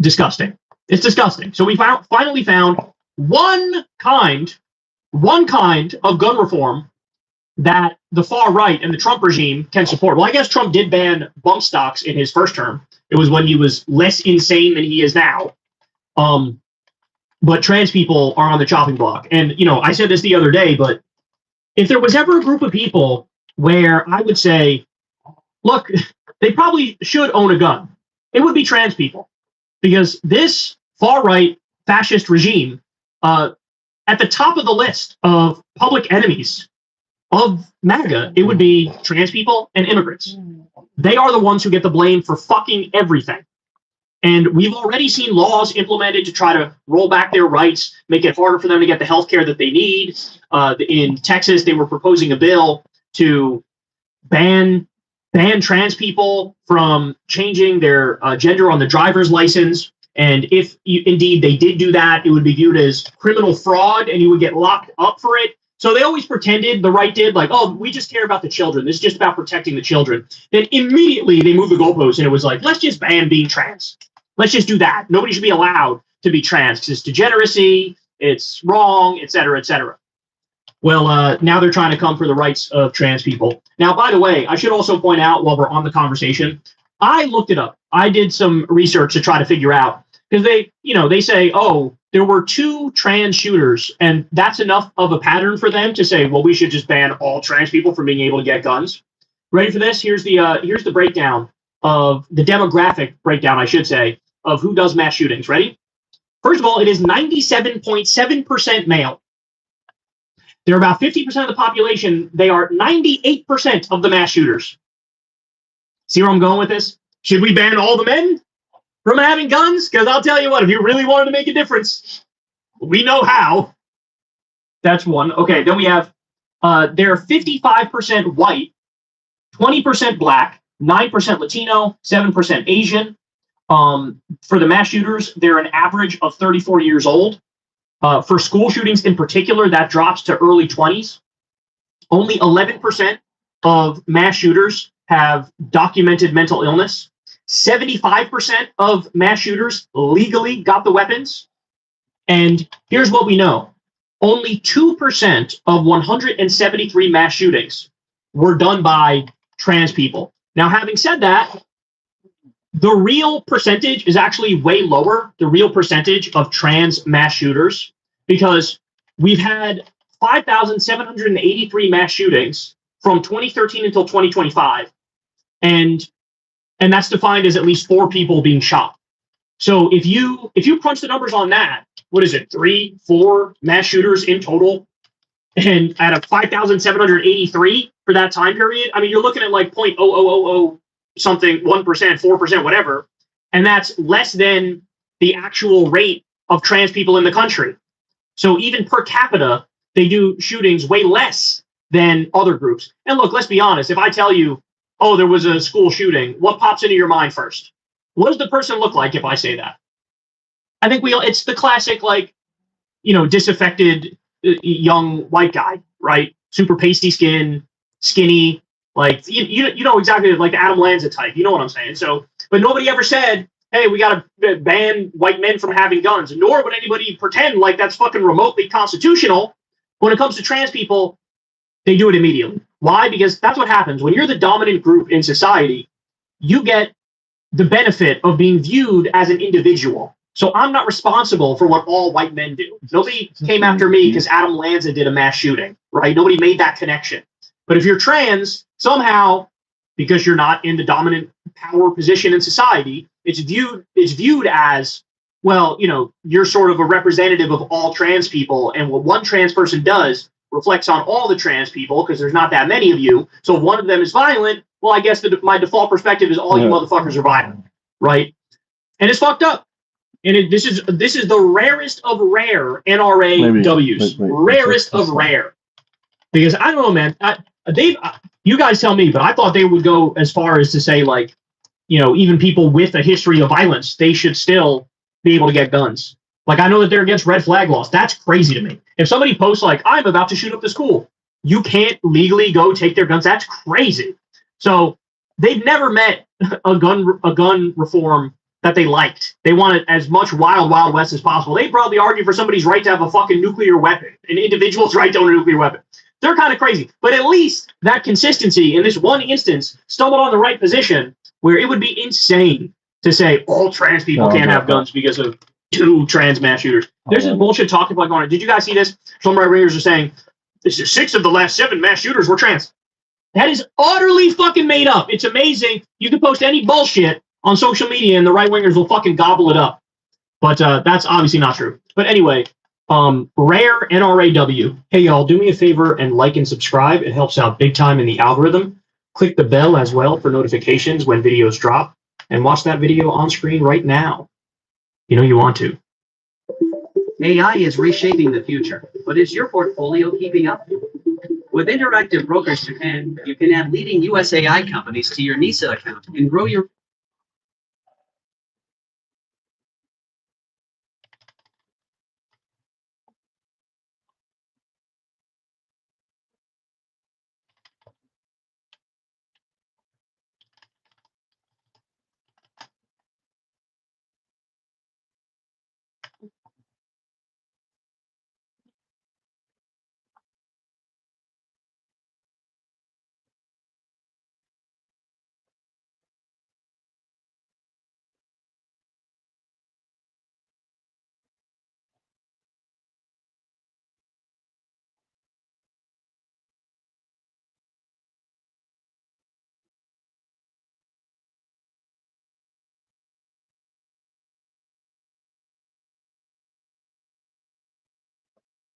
disgusting. It's disgusting. So we finally found one kind of gun reform that the far right and the Trump regime can support. Well, I guess Trump did ban bump stocks in his first term. It was when he was less insane than he is now. But trans people are on the chopping block. And, I said this the other day, but if there was ever a group of people where I would say, look, they probably should own a gun, it would be trans people. Because this far-right fascist regime, at the top of the list of public enemies of MAGA, it would be trans people and immigrants. They are the ones who get the blame for fucking everything. And we've already seen laws implemented to try to roll back their rights, make it harder for them to get the health care that they need. In Texas, they were proposing a bill to ban trans people from changing their gender on the driver's license. And if indeed they did do that, it would be viewed as criminal fraud and you would get locked up for it. So they always pretended, the right did, like, oh, we just care about the children. This is just about protecting the children. Then immediately they moved the goalposts and it was like, let's just ban being trans. Let's just do that. Nobody should be allowed to be trans because it's degeneracy, it's wrong, et cetera, et cetera. Well, now they're trying to come for the rights of trans people. Now, by the way, I should also point out while we're on the conversation, I looked it up. I did some research to try to figure out because they say, oh, there were 2 trans shooters, and that's enough of a pattern for them to say, well, we should just ban all trans people from being able to get guns. Ready for this? Here's the breakdown of the demographic breakdown, I should say, of who does mass shootings. Ready? First of all, it is 97.7% male. They're about 50% of the population. They are 98% of the mass shooters. See where I'm going with this? Should we ban all the men from having guns? Because I'll tell you what, if you really wanted to make a difference, we know how. That's one. Okay, then we have, they're 55% white, 20% black, 9% Latino, 7% Asian. For the mass shooters, they're an average of 34 years old. For school shootings in particular, that drops to early 20s. Only 11% of mass shooters have documented mental illness. 75% of mass shooters legally got the weapons. And here's what we know. Only 2% of 173 mass shootings were done by trans people. Now, having said that, the real percentage is actually way lower, the real percentage of trans mass shooters, because we've had 5,783 mass shootings from 2013 until 2025. And that's defined as at least 4 people being shot. So if you crunch the numbers on that, what is it, 3, 4 mass shooters in total, and out of 5,783 for that time period, I mean, you're looking at like 0.0000 something, 1%, 4%, whatever, and that's less than the actual rate of trans people in the country. So even per capita, they do shootings way less than other groups. And look, let's be honest. If I tell you, oh, there was a school shooting, what pops into your mind first? What does the person look like if I say that? I think it's the classic, like, disaffected young white guy, right? Super pasty skin, skinny, like, you know exactly, like the Adam Lanza type. You know what I'm saying? So, but nobody ever said, hey, we got to ban white men from having guns, nor would anybody pretend like that's fucking remotely constitutional. When it comes to trans people, they do it immediately. Why? Because that's what happens. When you're the dominant group in society, you get the benefit of being viewed as an individual. So I'm not responsible for what all white men do. Nobody came after me because Adam Lanza did a mass shooting, right? Nobody made that connection. But if you're trans, somehow, because you're not in the dominant power position in society, it's viewed as, well, you're sort of a representative of all trans people, and what one trans person does reflects on all the trans people because there's not that many of you. So if one of them is violent, well, I guess my default perspective is all you motherfuckers are violent, right? And it's fucked up. And this is the rarest of rare NRAWs, rarest of rare. Because I don't know, man. You guys tell me, but I thought they would go as far as to say, like, even people with a history of violence, they should still be able to get guns. Like, I know that they're against red flag laws. That's crazy to me. If somebody posts like, I'm about to shoot up the school, you can't legally go take their guns. That's crazy. So they've never met a gun reform that they liked. They wanted as much wild west as possible. They probably argue for somebody's right to have a fucking nuclear weapon, an individual's right to own a nuclear weapon. They're kind of crazy. But at least that consistency in this one instance stumbled on the right position, where it would be insane to say all trans people can't have guns because of 2 trans mass shooters. There's this bullshit talking like on it. Did you guys see this? Some right wingers are saying 6 of the last 7 mass shooters were trans. That is utterly fucking made up. It's amazing. You can post any bullshit on social media and the right wingers will fucking gobble it up. But that's obviously not true. But anyway, rare NRAW. Hey, y'all, do me a favor and like and subscribe. It helps out big time in the algorithm. Click the bell as well for notifications when videos drop. And watch that video on screen right now. You know you want to. AI is reshaping the future, but is your portfolio keeping up? With Interactive Brokers Japan, you can add leading US AI companies to your NISA account and grow your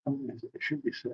It should be sad.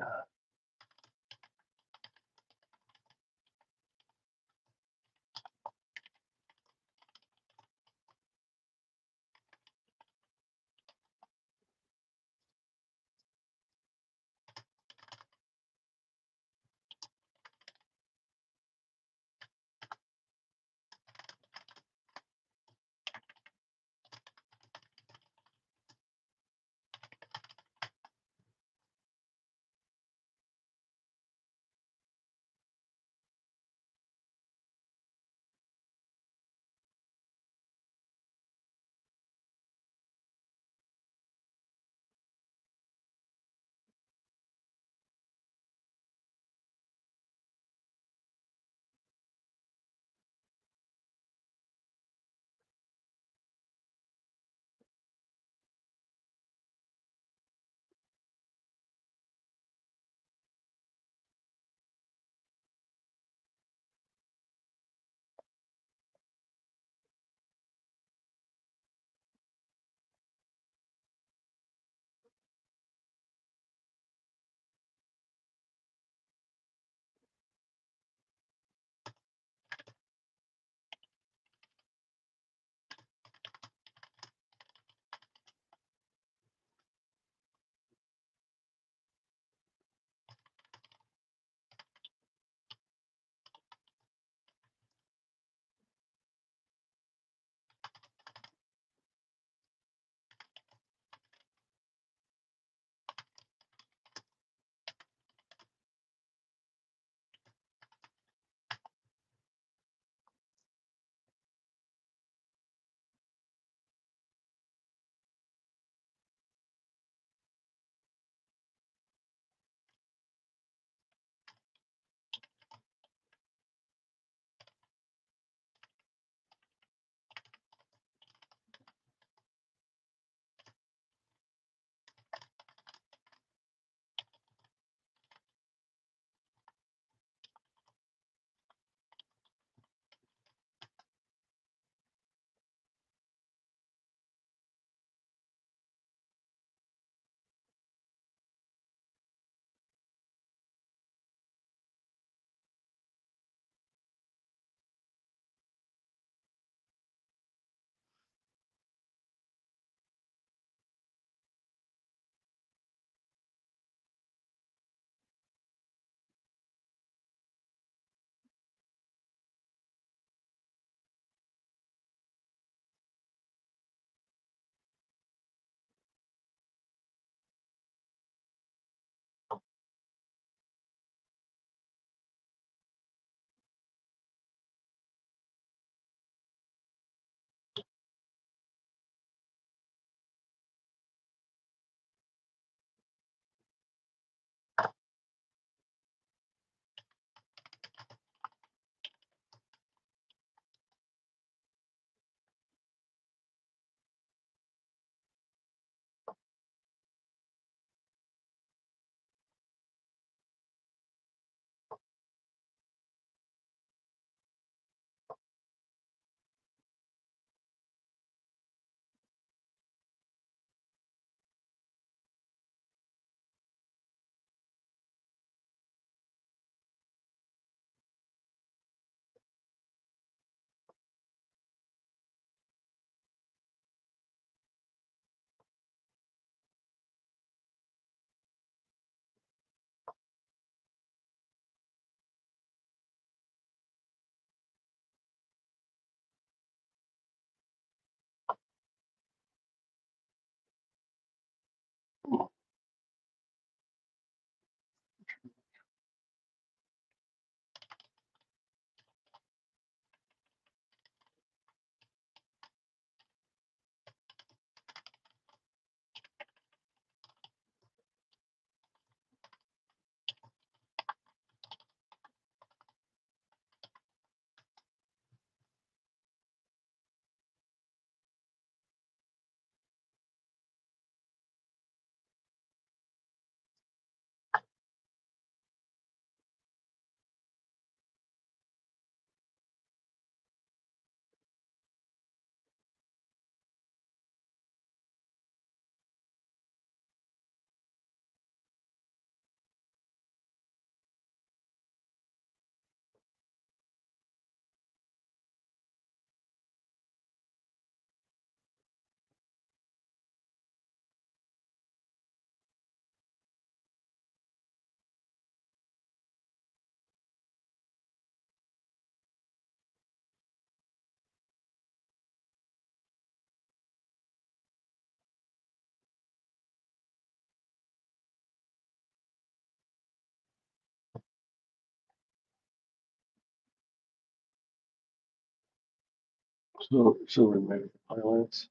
So remember violence.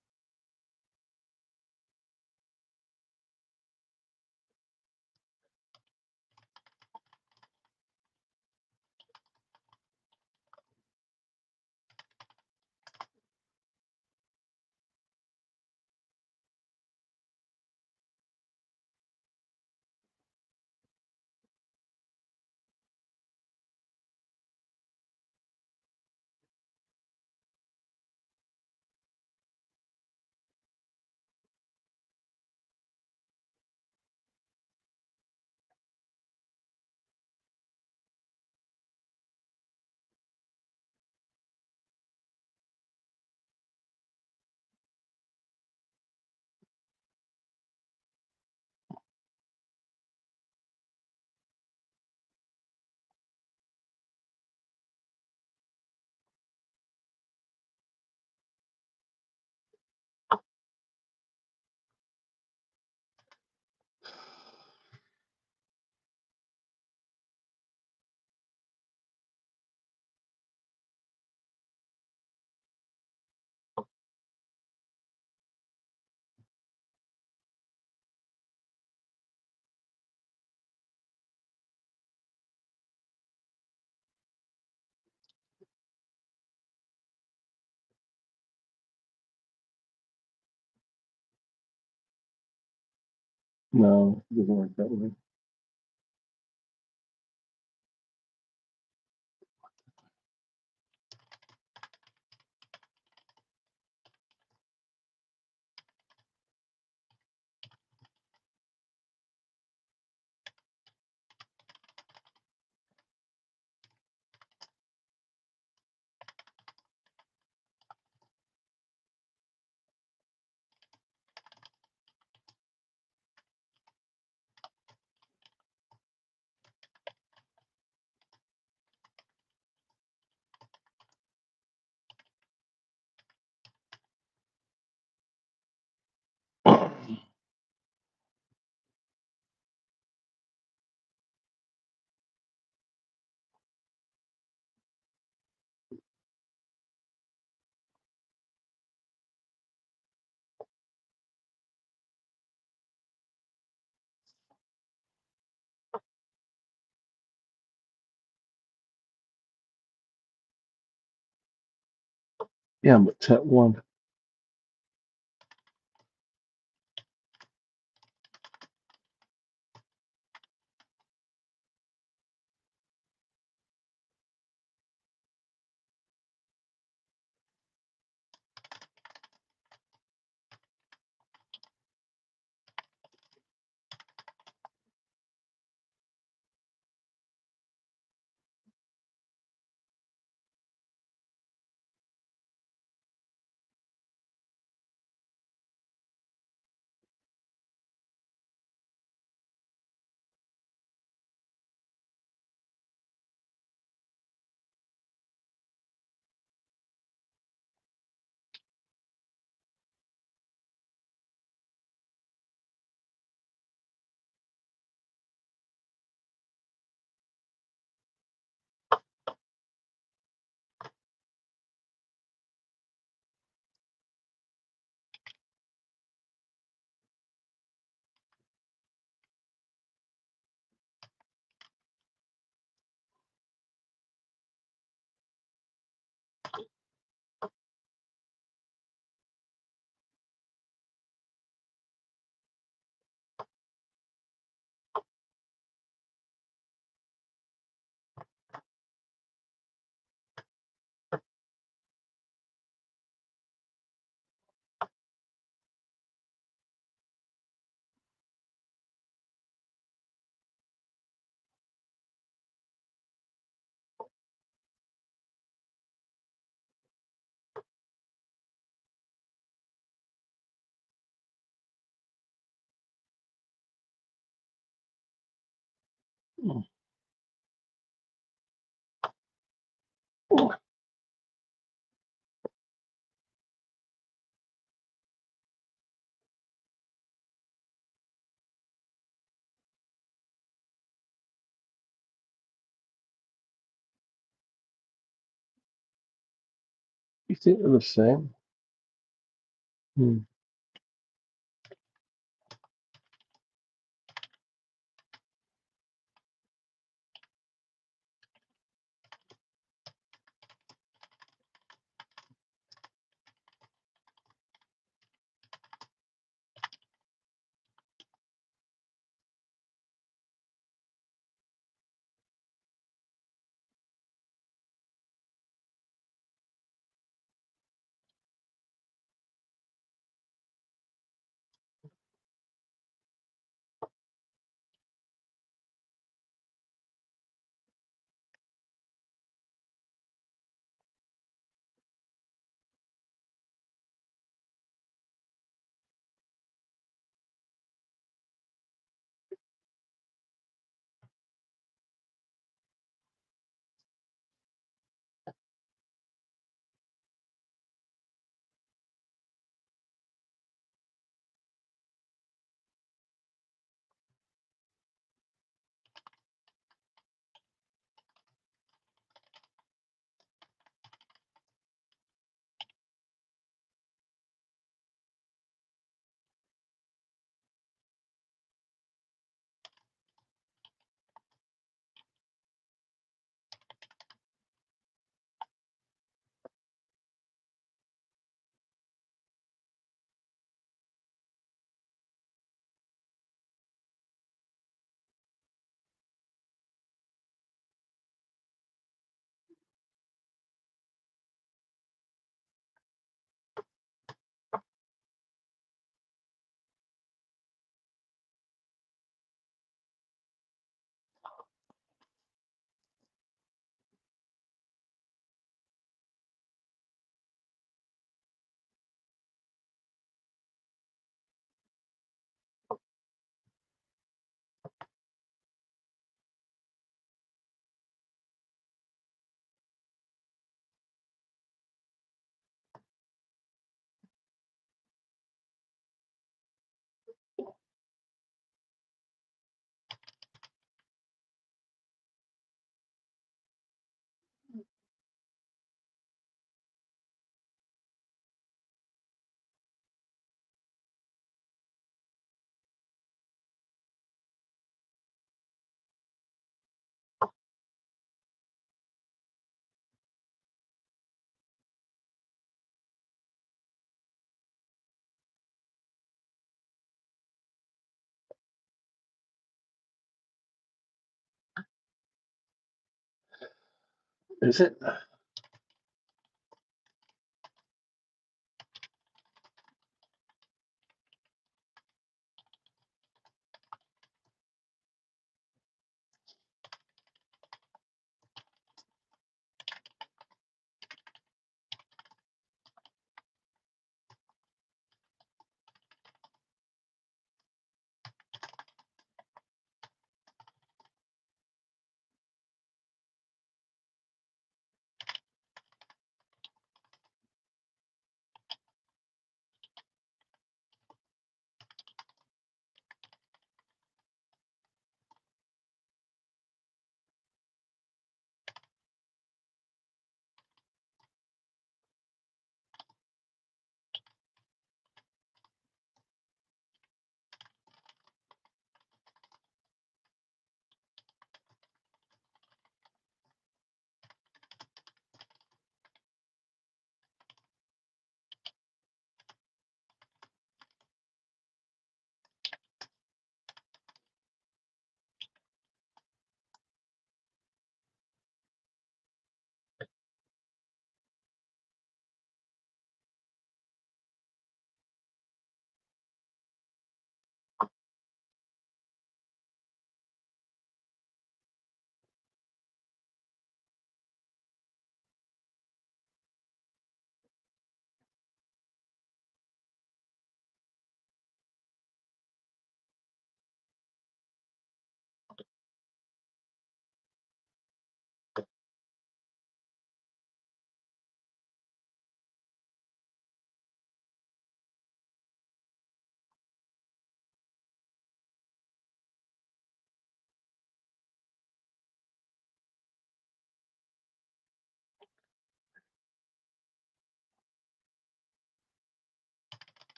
No, it doesn't work that way. Yeah, but set one. You think they're the same? Hmm. Is it?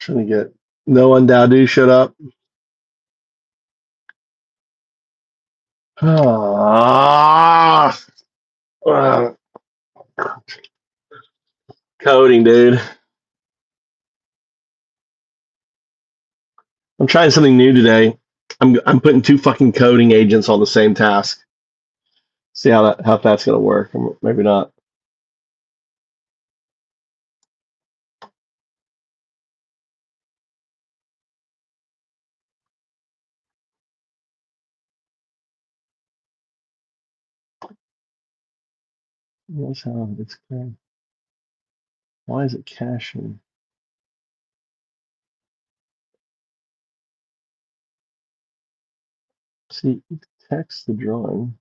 Trying to get no one Dowdu showed up. Ah, coding, dude. I'm trying something new today. I'm putting 2 fucking coding agents on the same task. See how that's gonna work. Maybe not. Notice how it's clear. Why is it caching? See, text the drawing.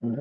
Ugh.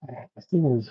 This thing is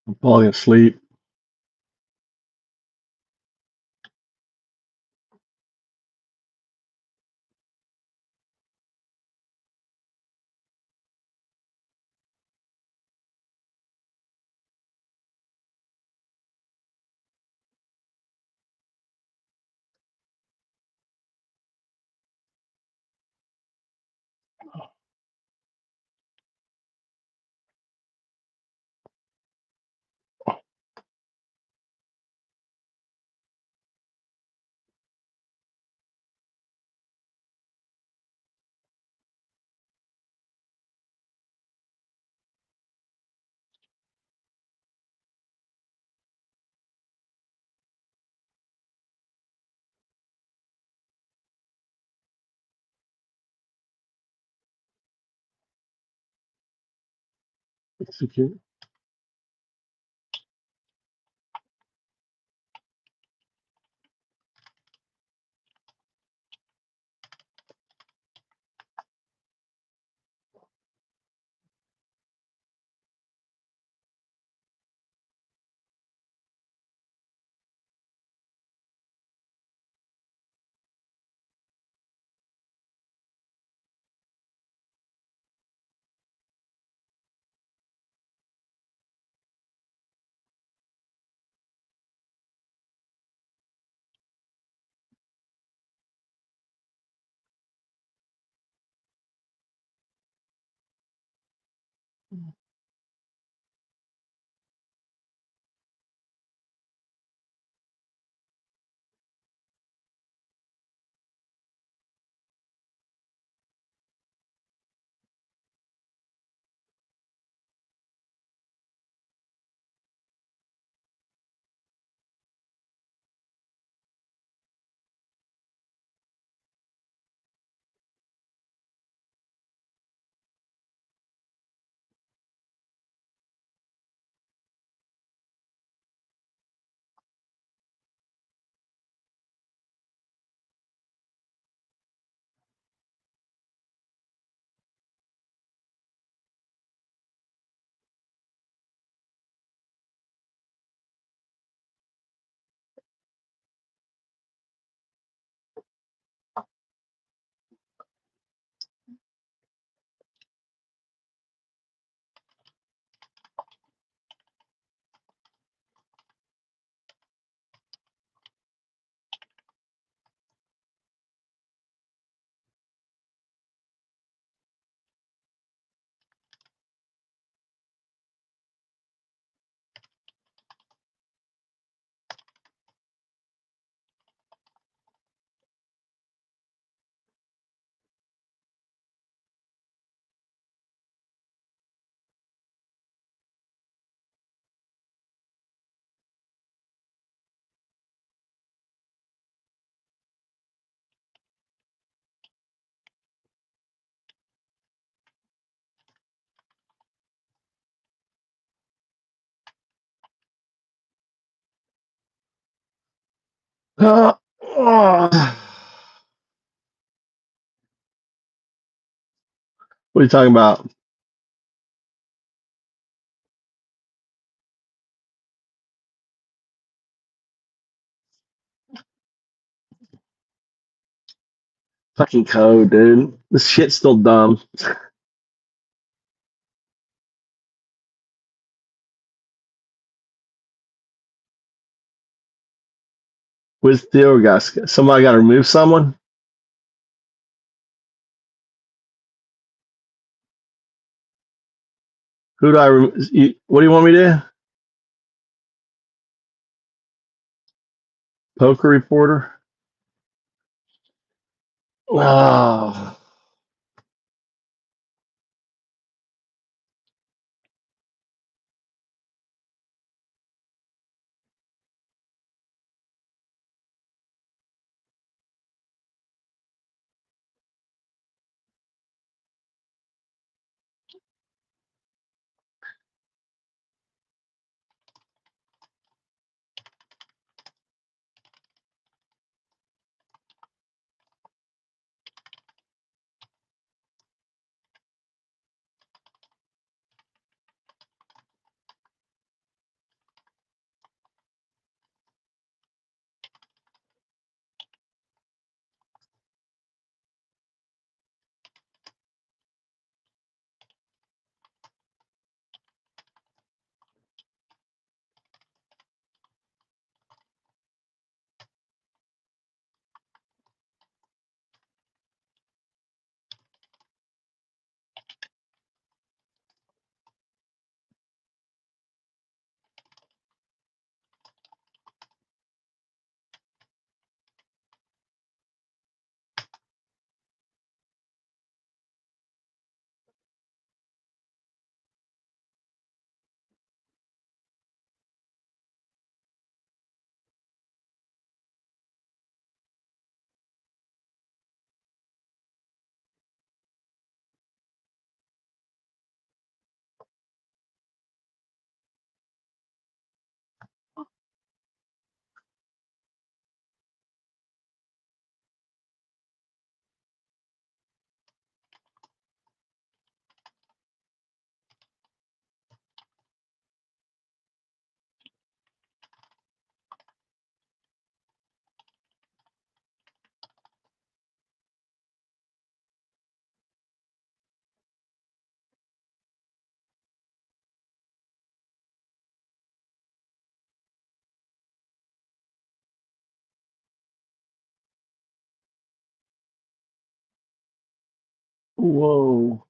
I'm falling asleep. Execute. What are you talking about? Fucking code, dude. This shit's still dumb. Where's Theo guys? Somebody got to remove someone? Who do I remove? What do you want me to do? Poker reporter? Wow. Whoa.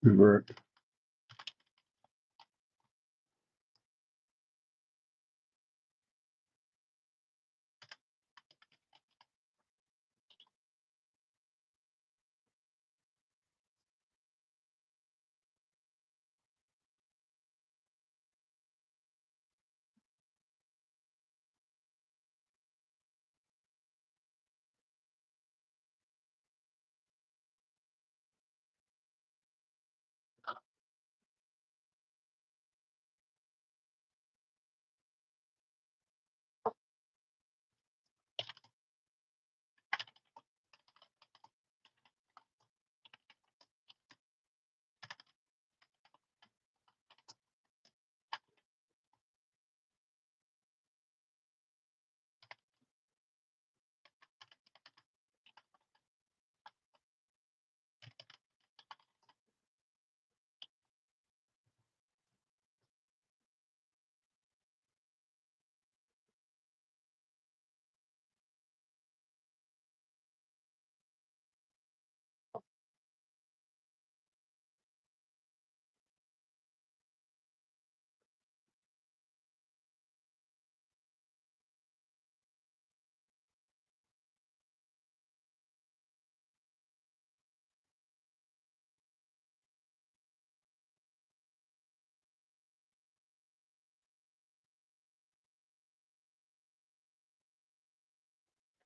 Revert.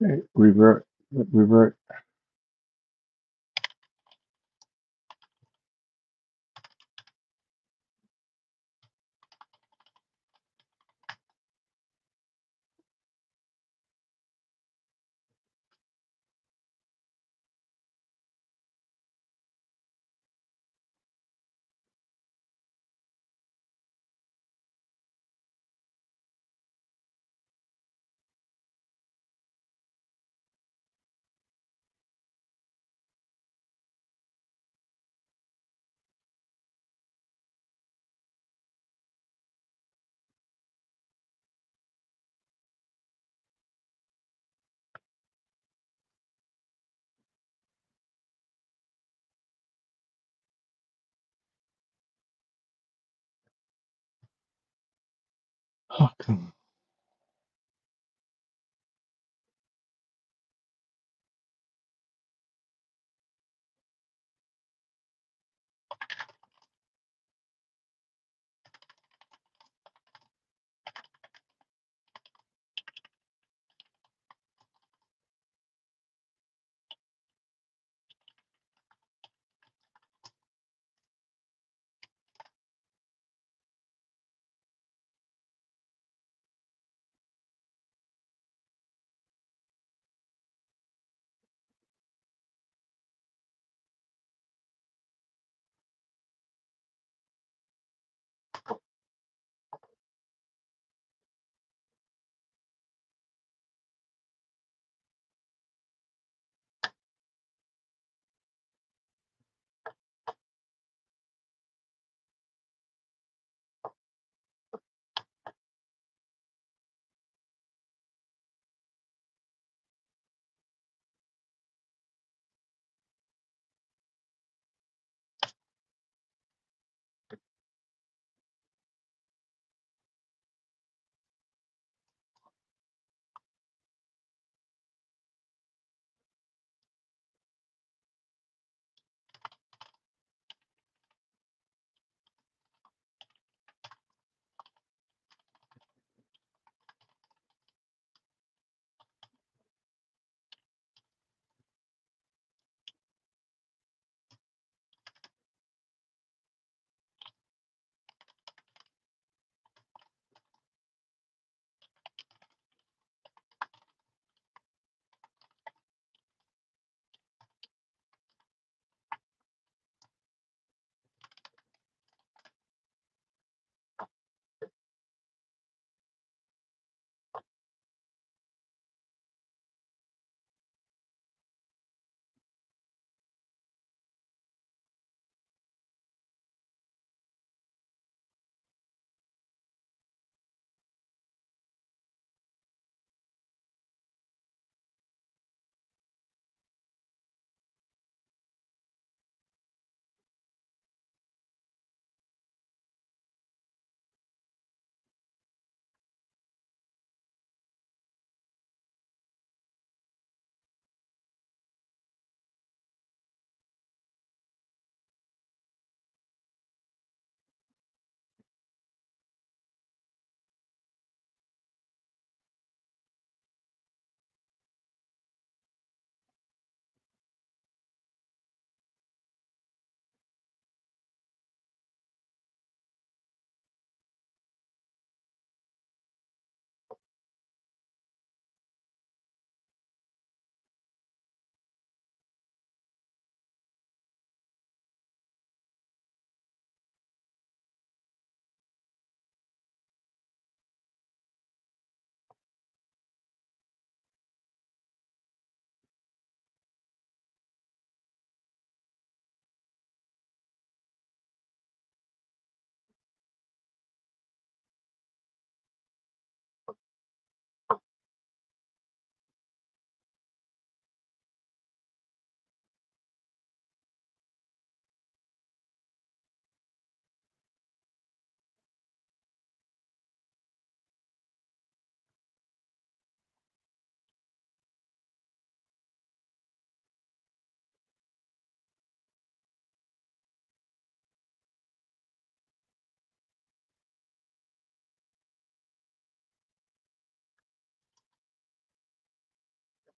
Okay, revert. Oh, come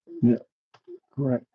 Yeah, correct.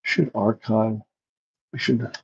Should archive. We should.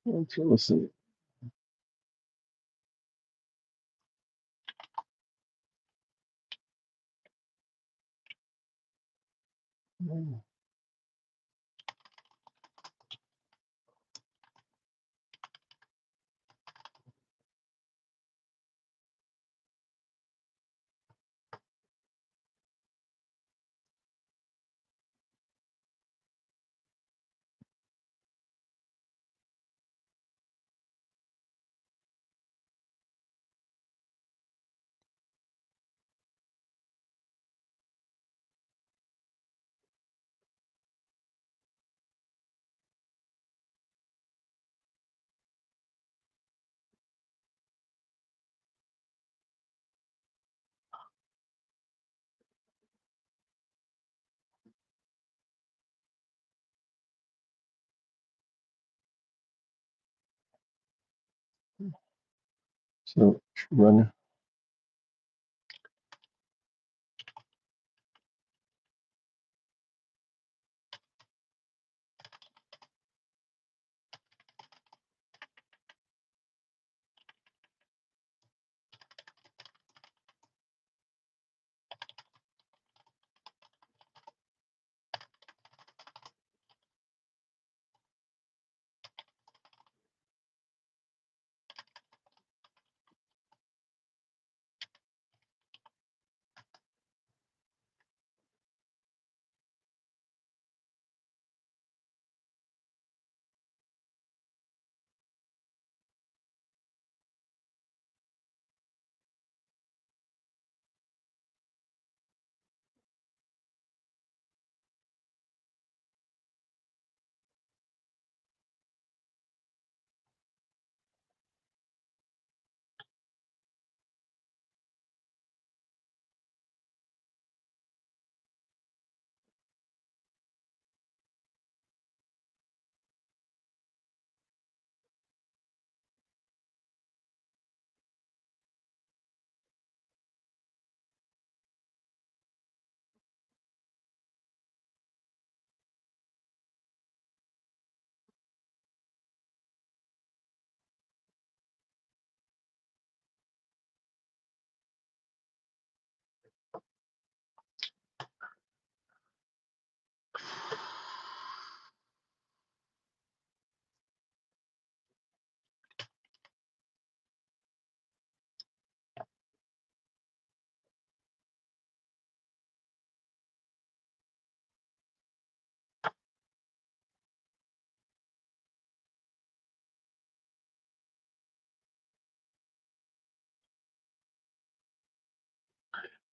Let's see. So run.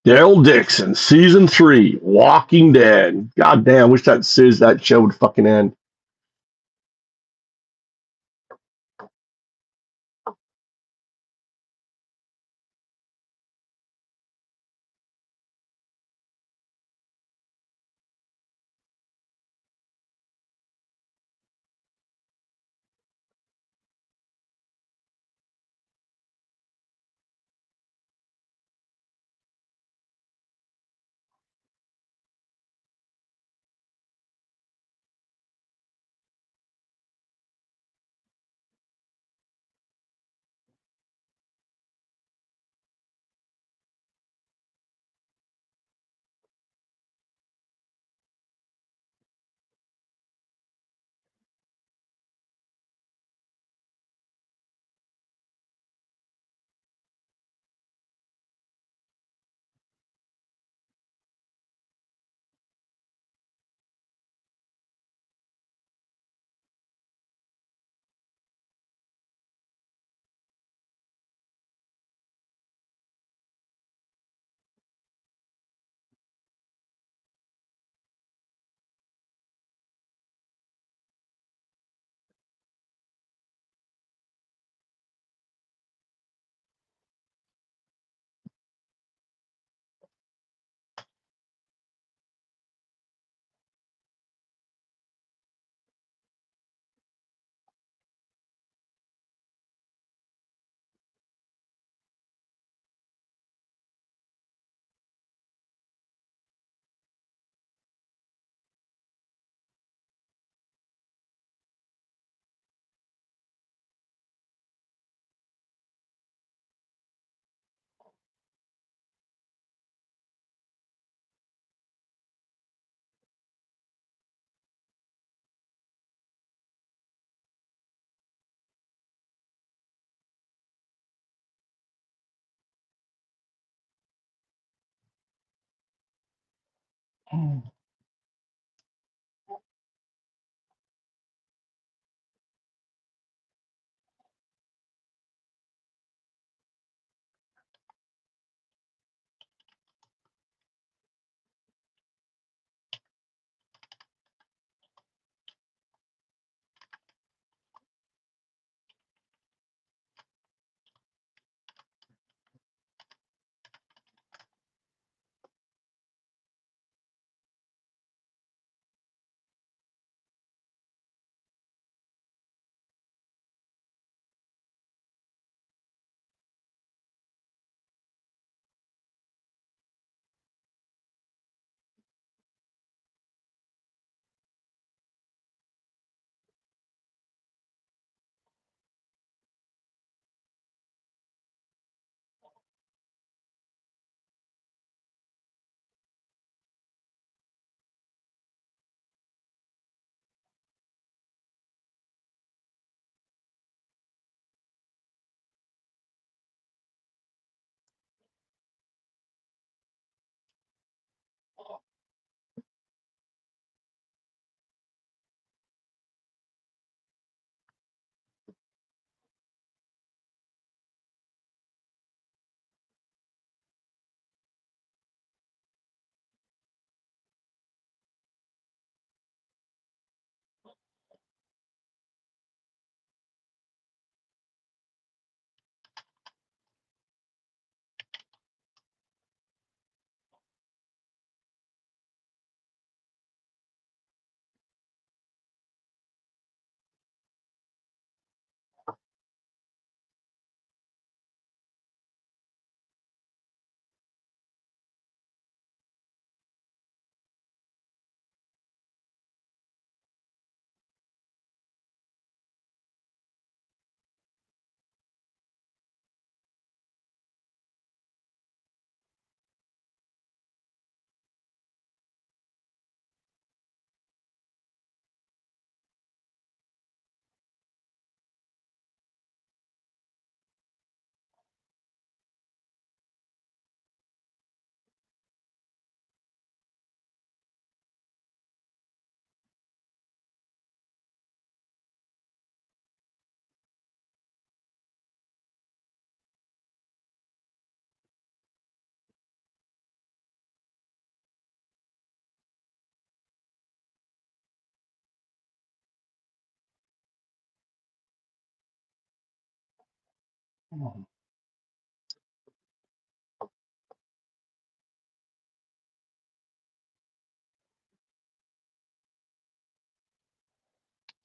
Daryl Dixon, season 3, Walking Dead. God damn, wish that show would fucking end.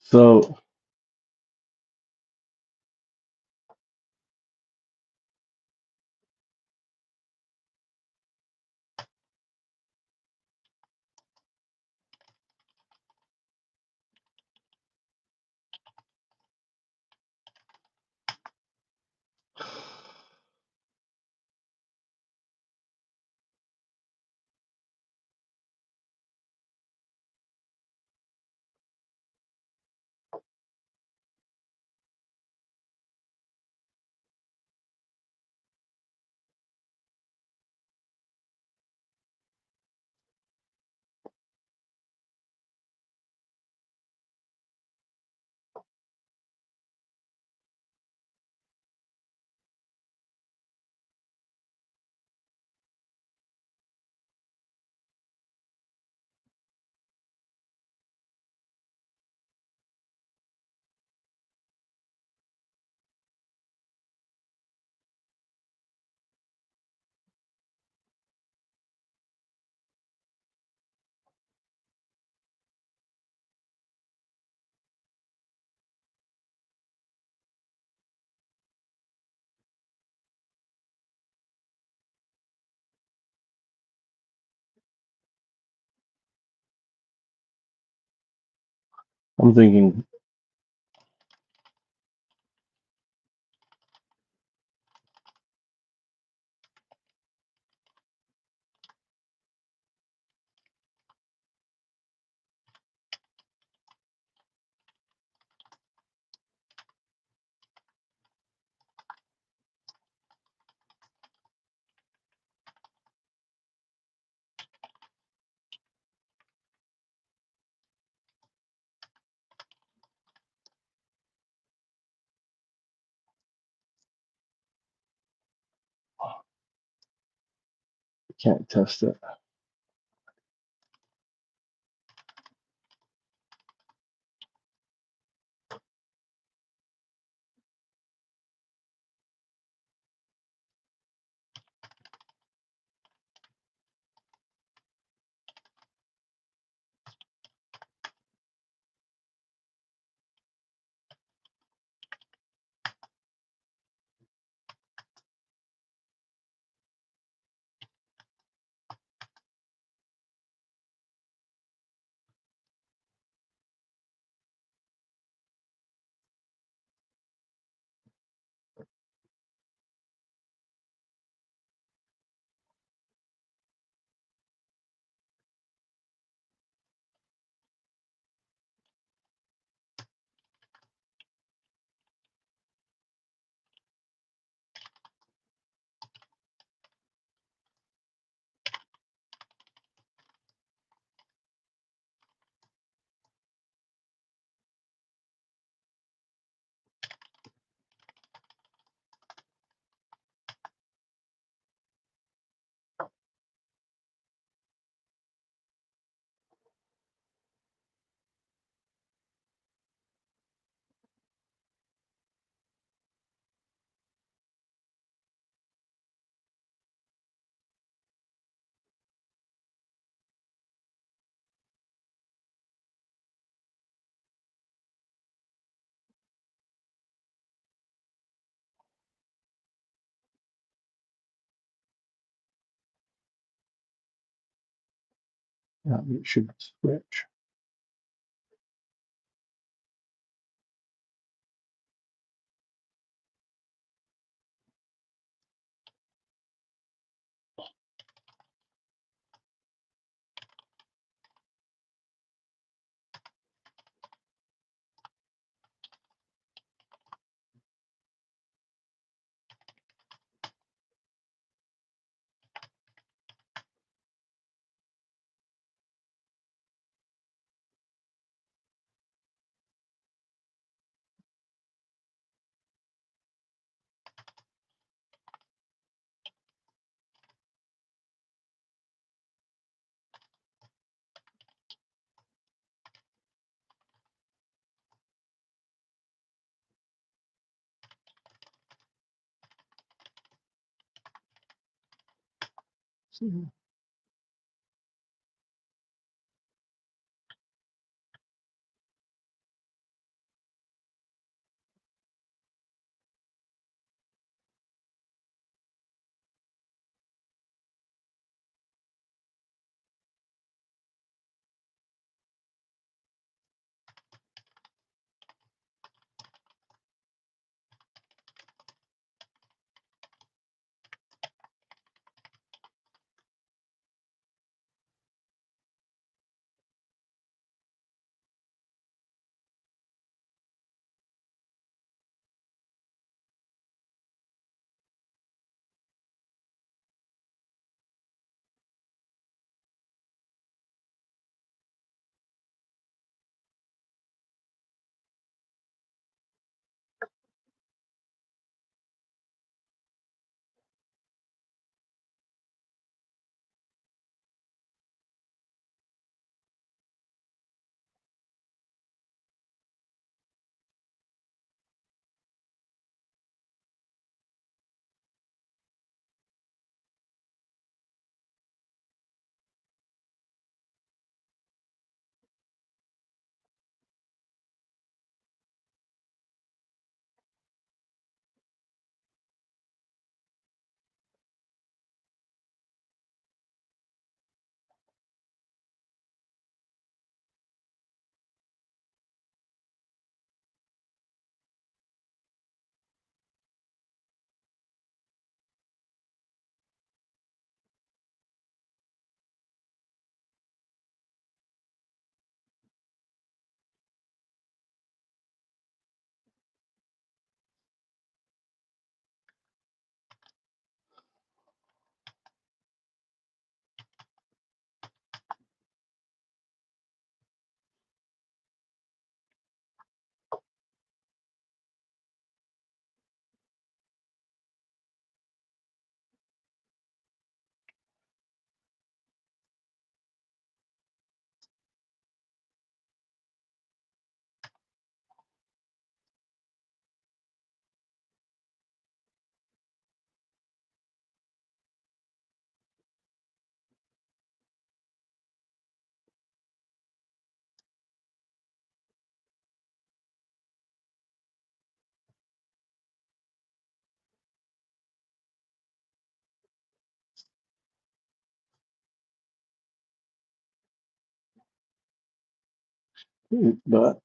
So I'm thinking, can't test it. Yeah, it should switch. But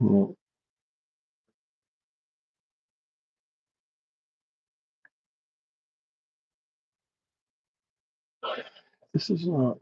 Mm. This is not.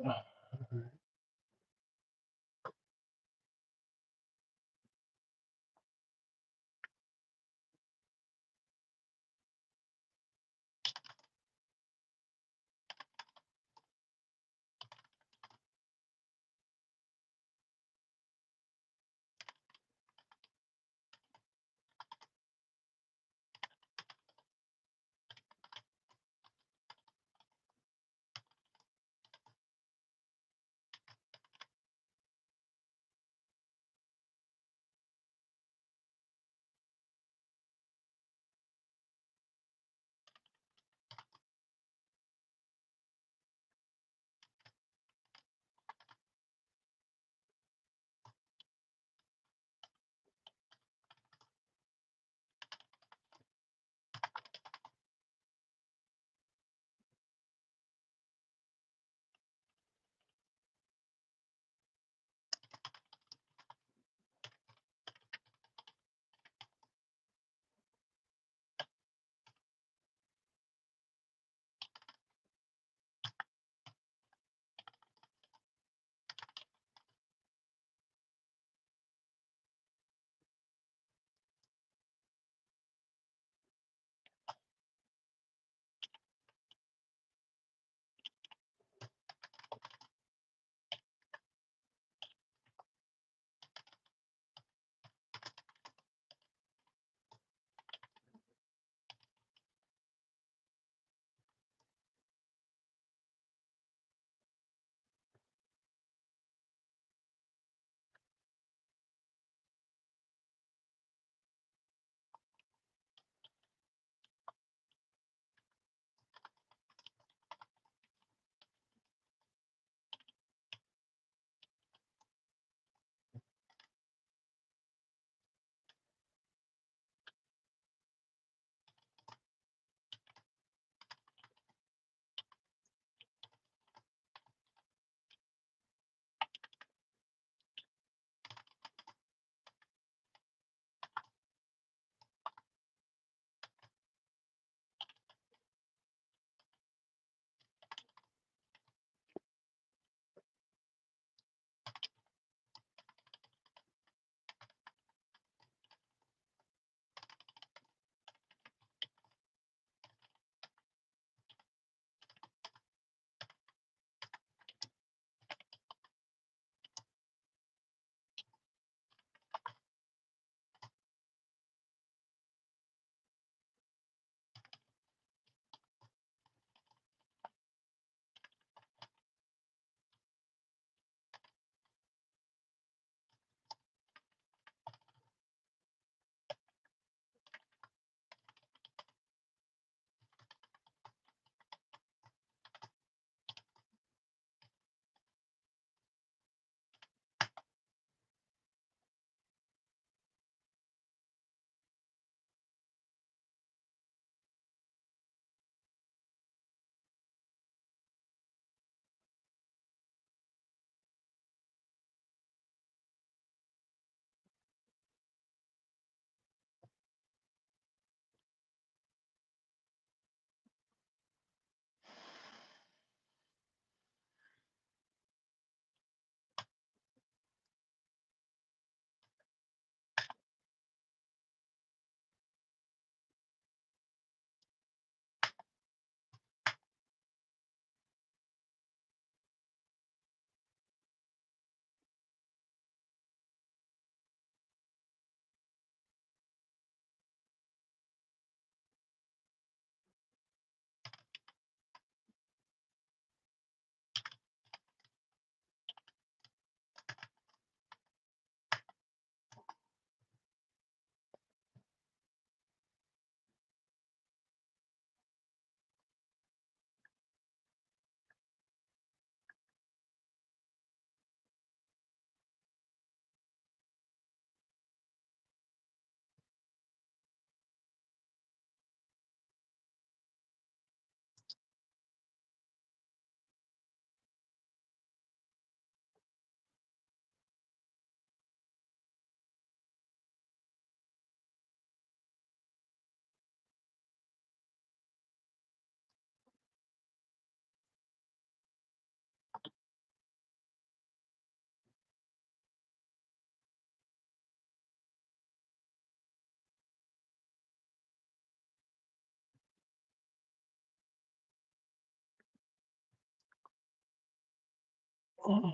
All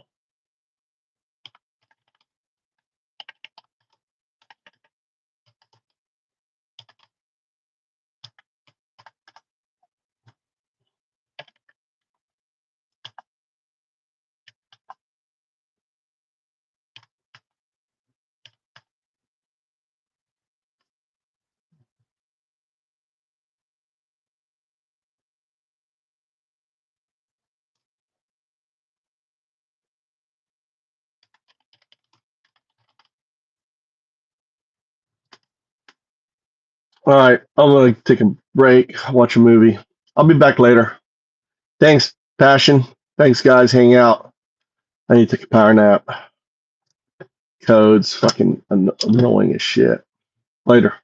right, I'm gonna take a break, watch a movie. I'll be back later. Thanks, Passion. Thanks, guys. Hang out. I need to take a power nap. Codes fucking annoying as shit. Later.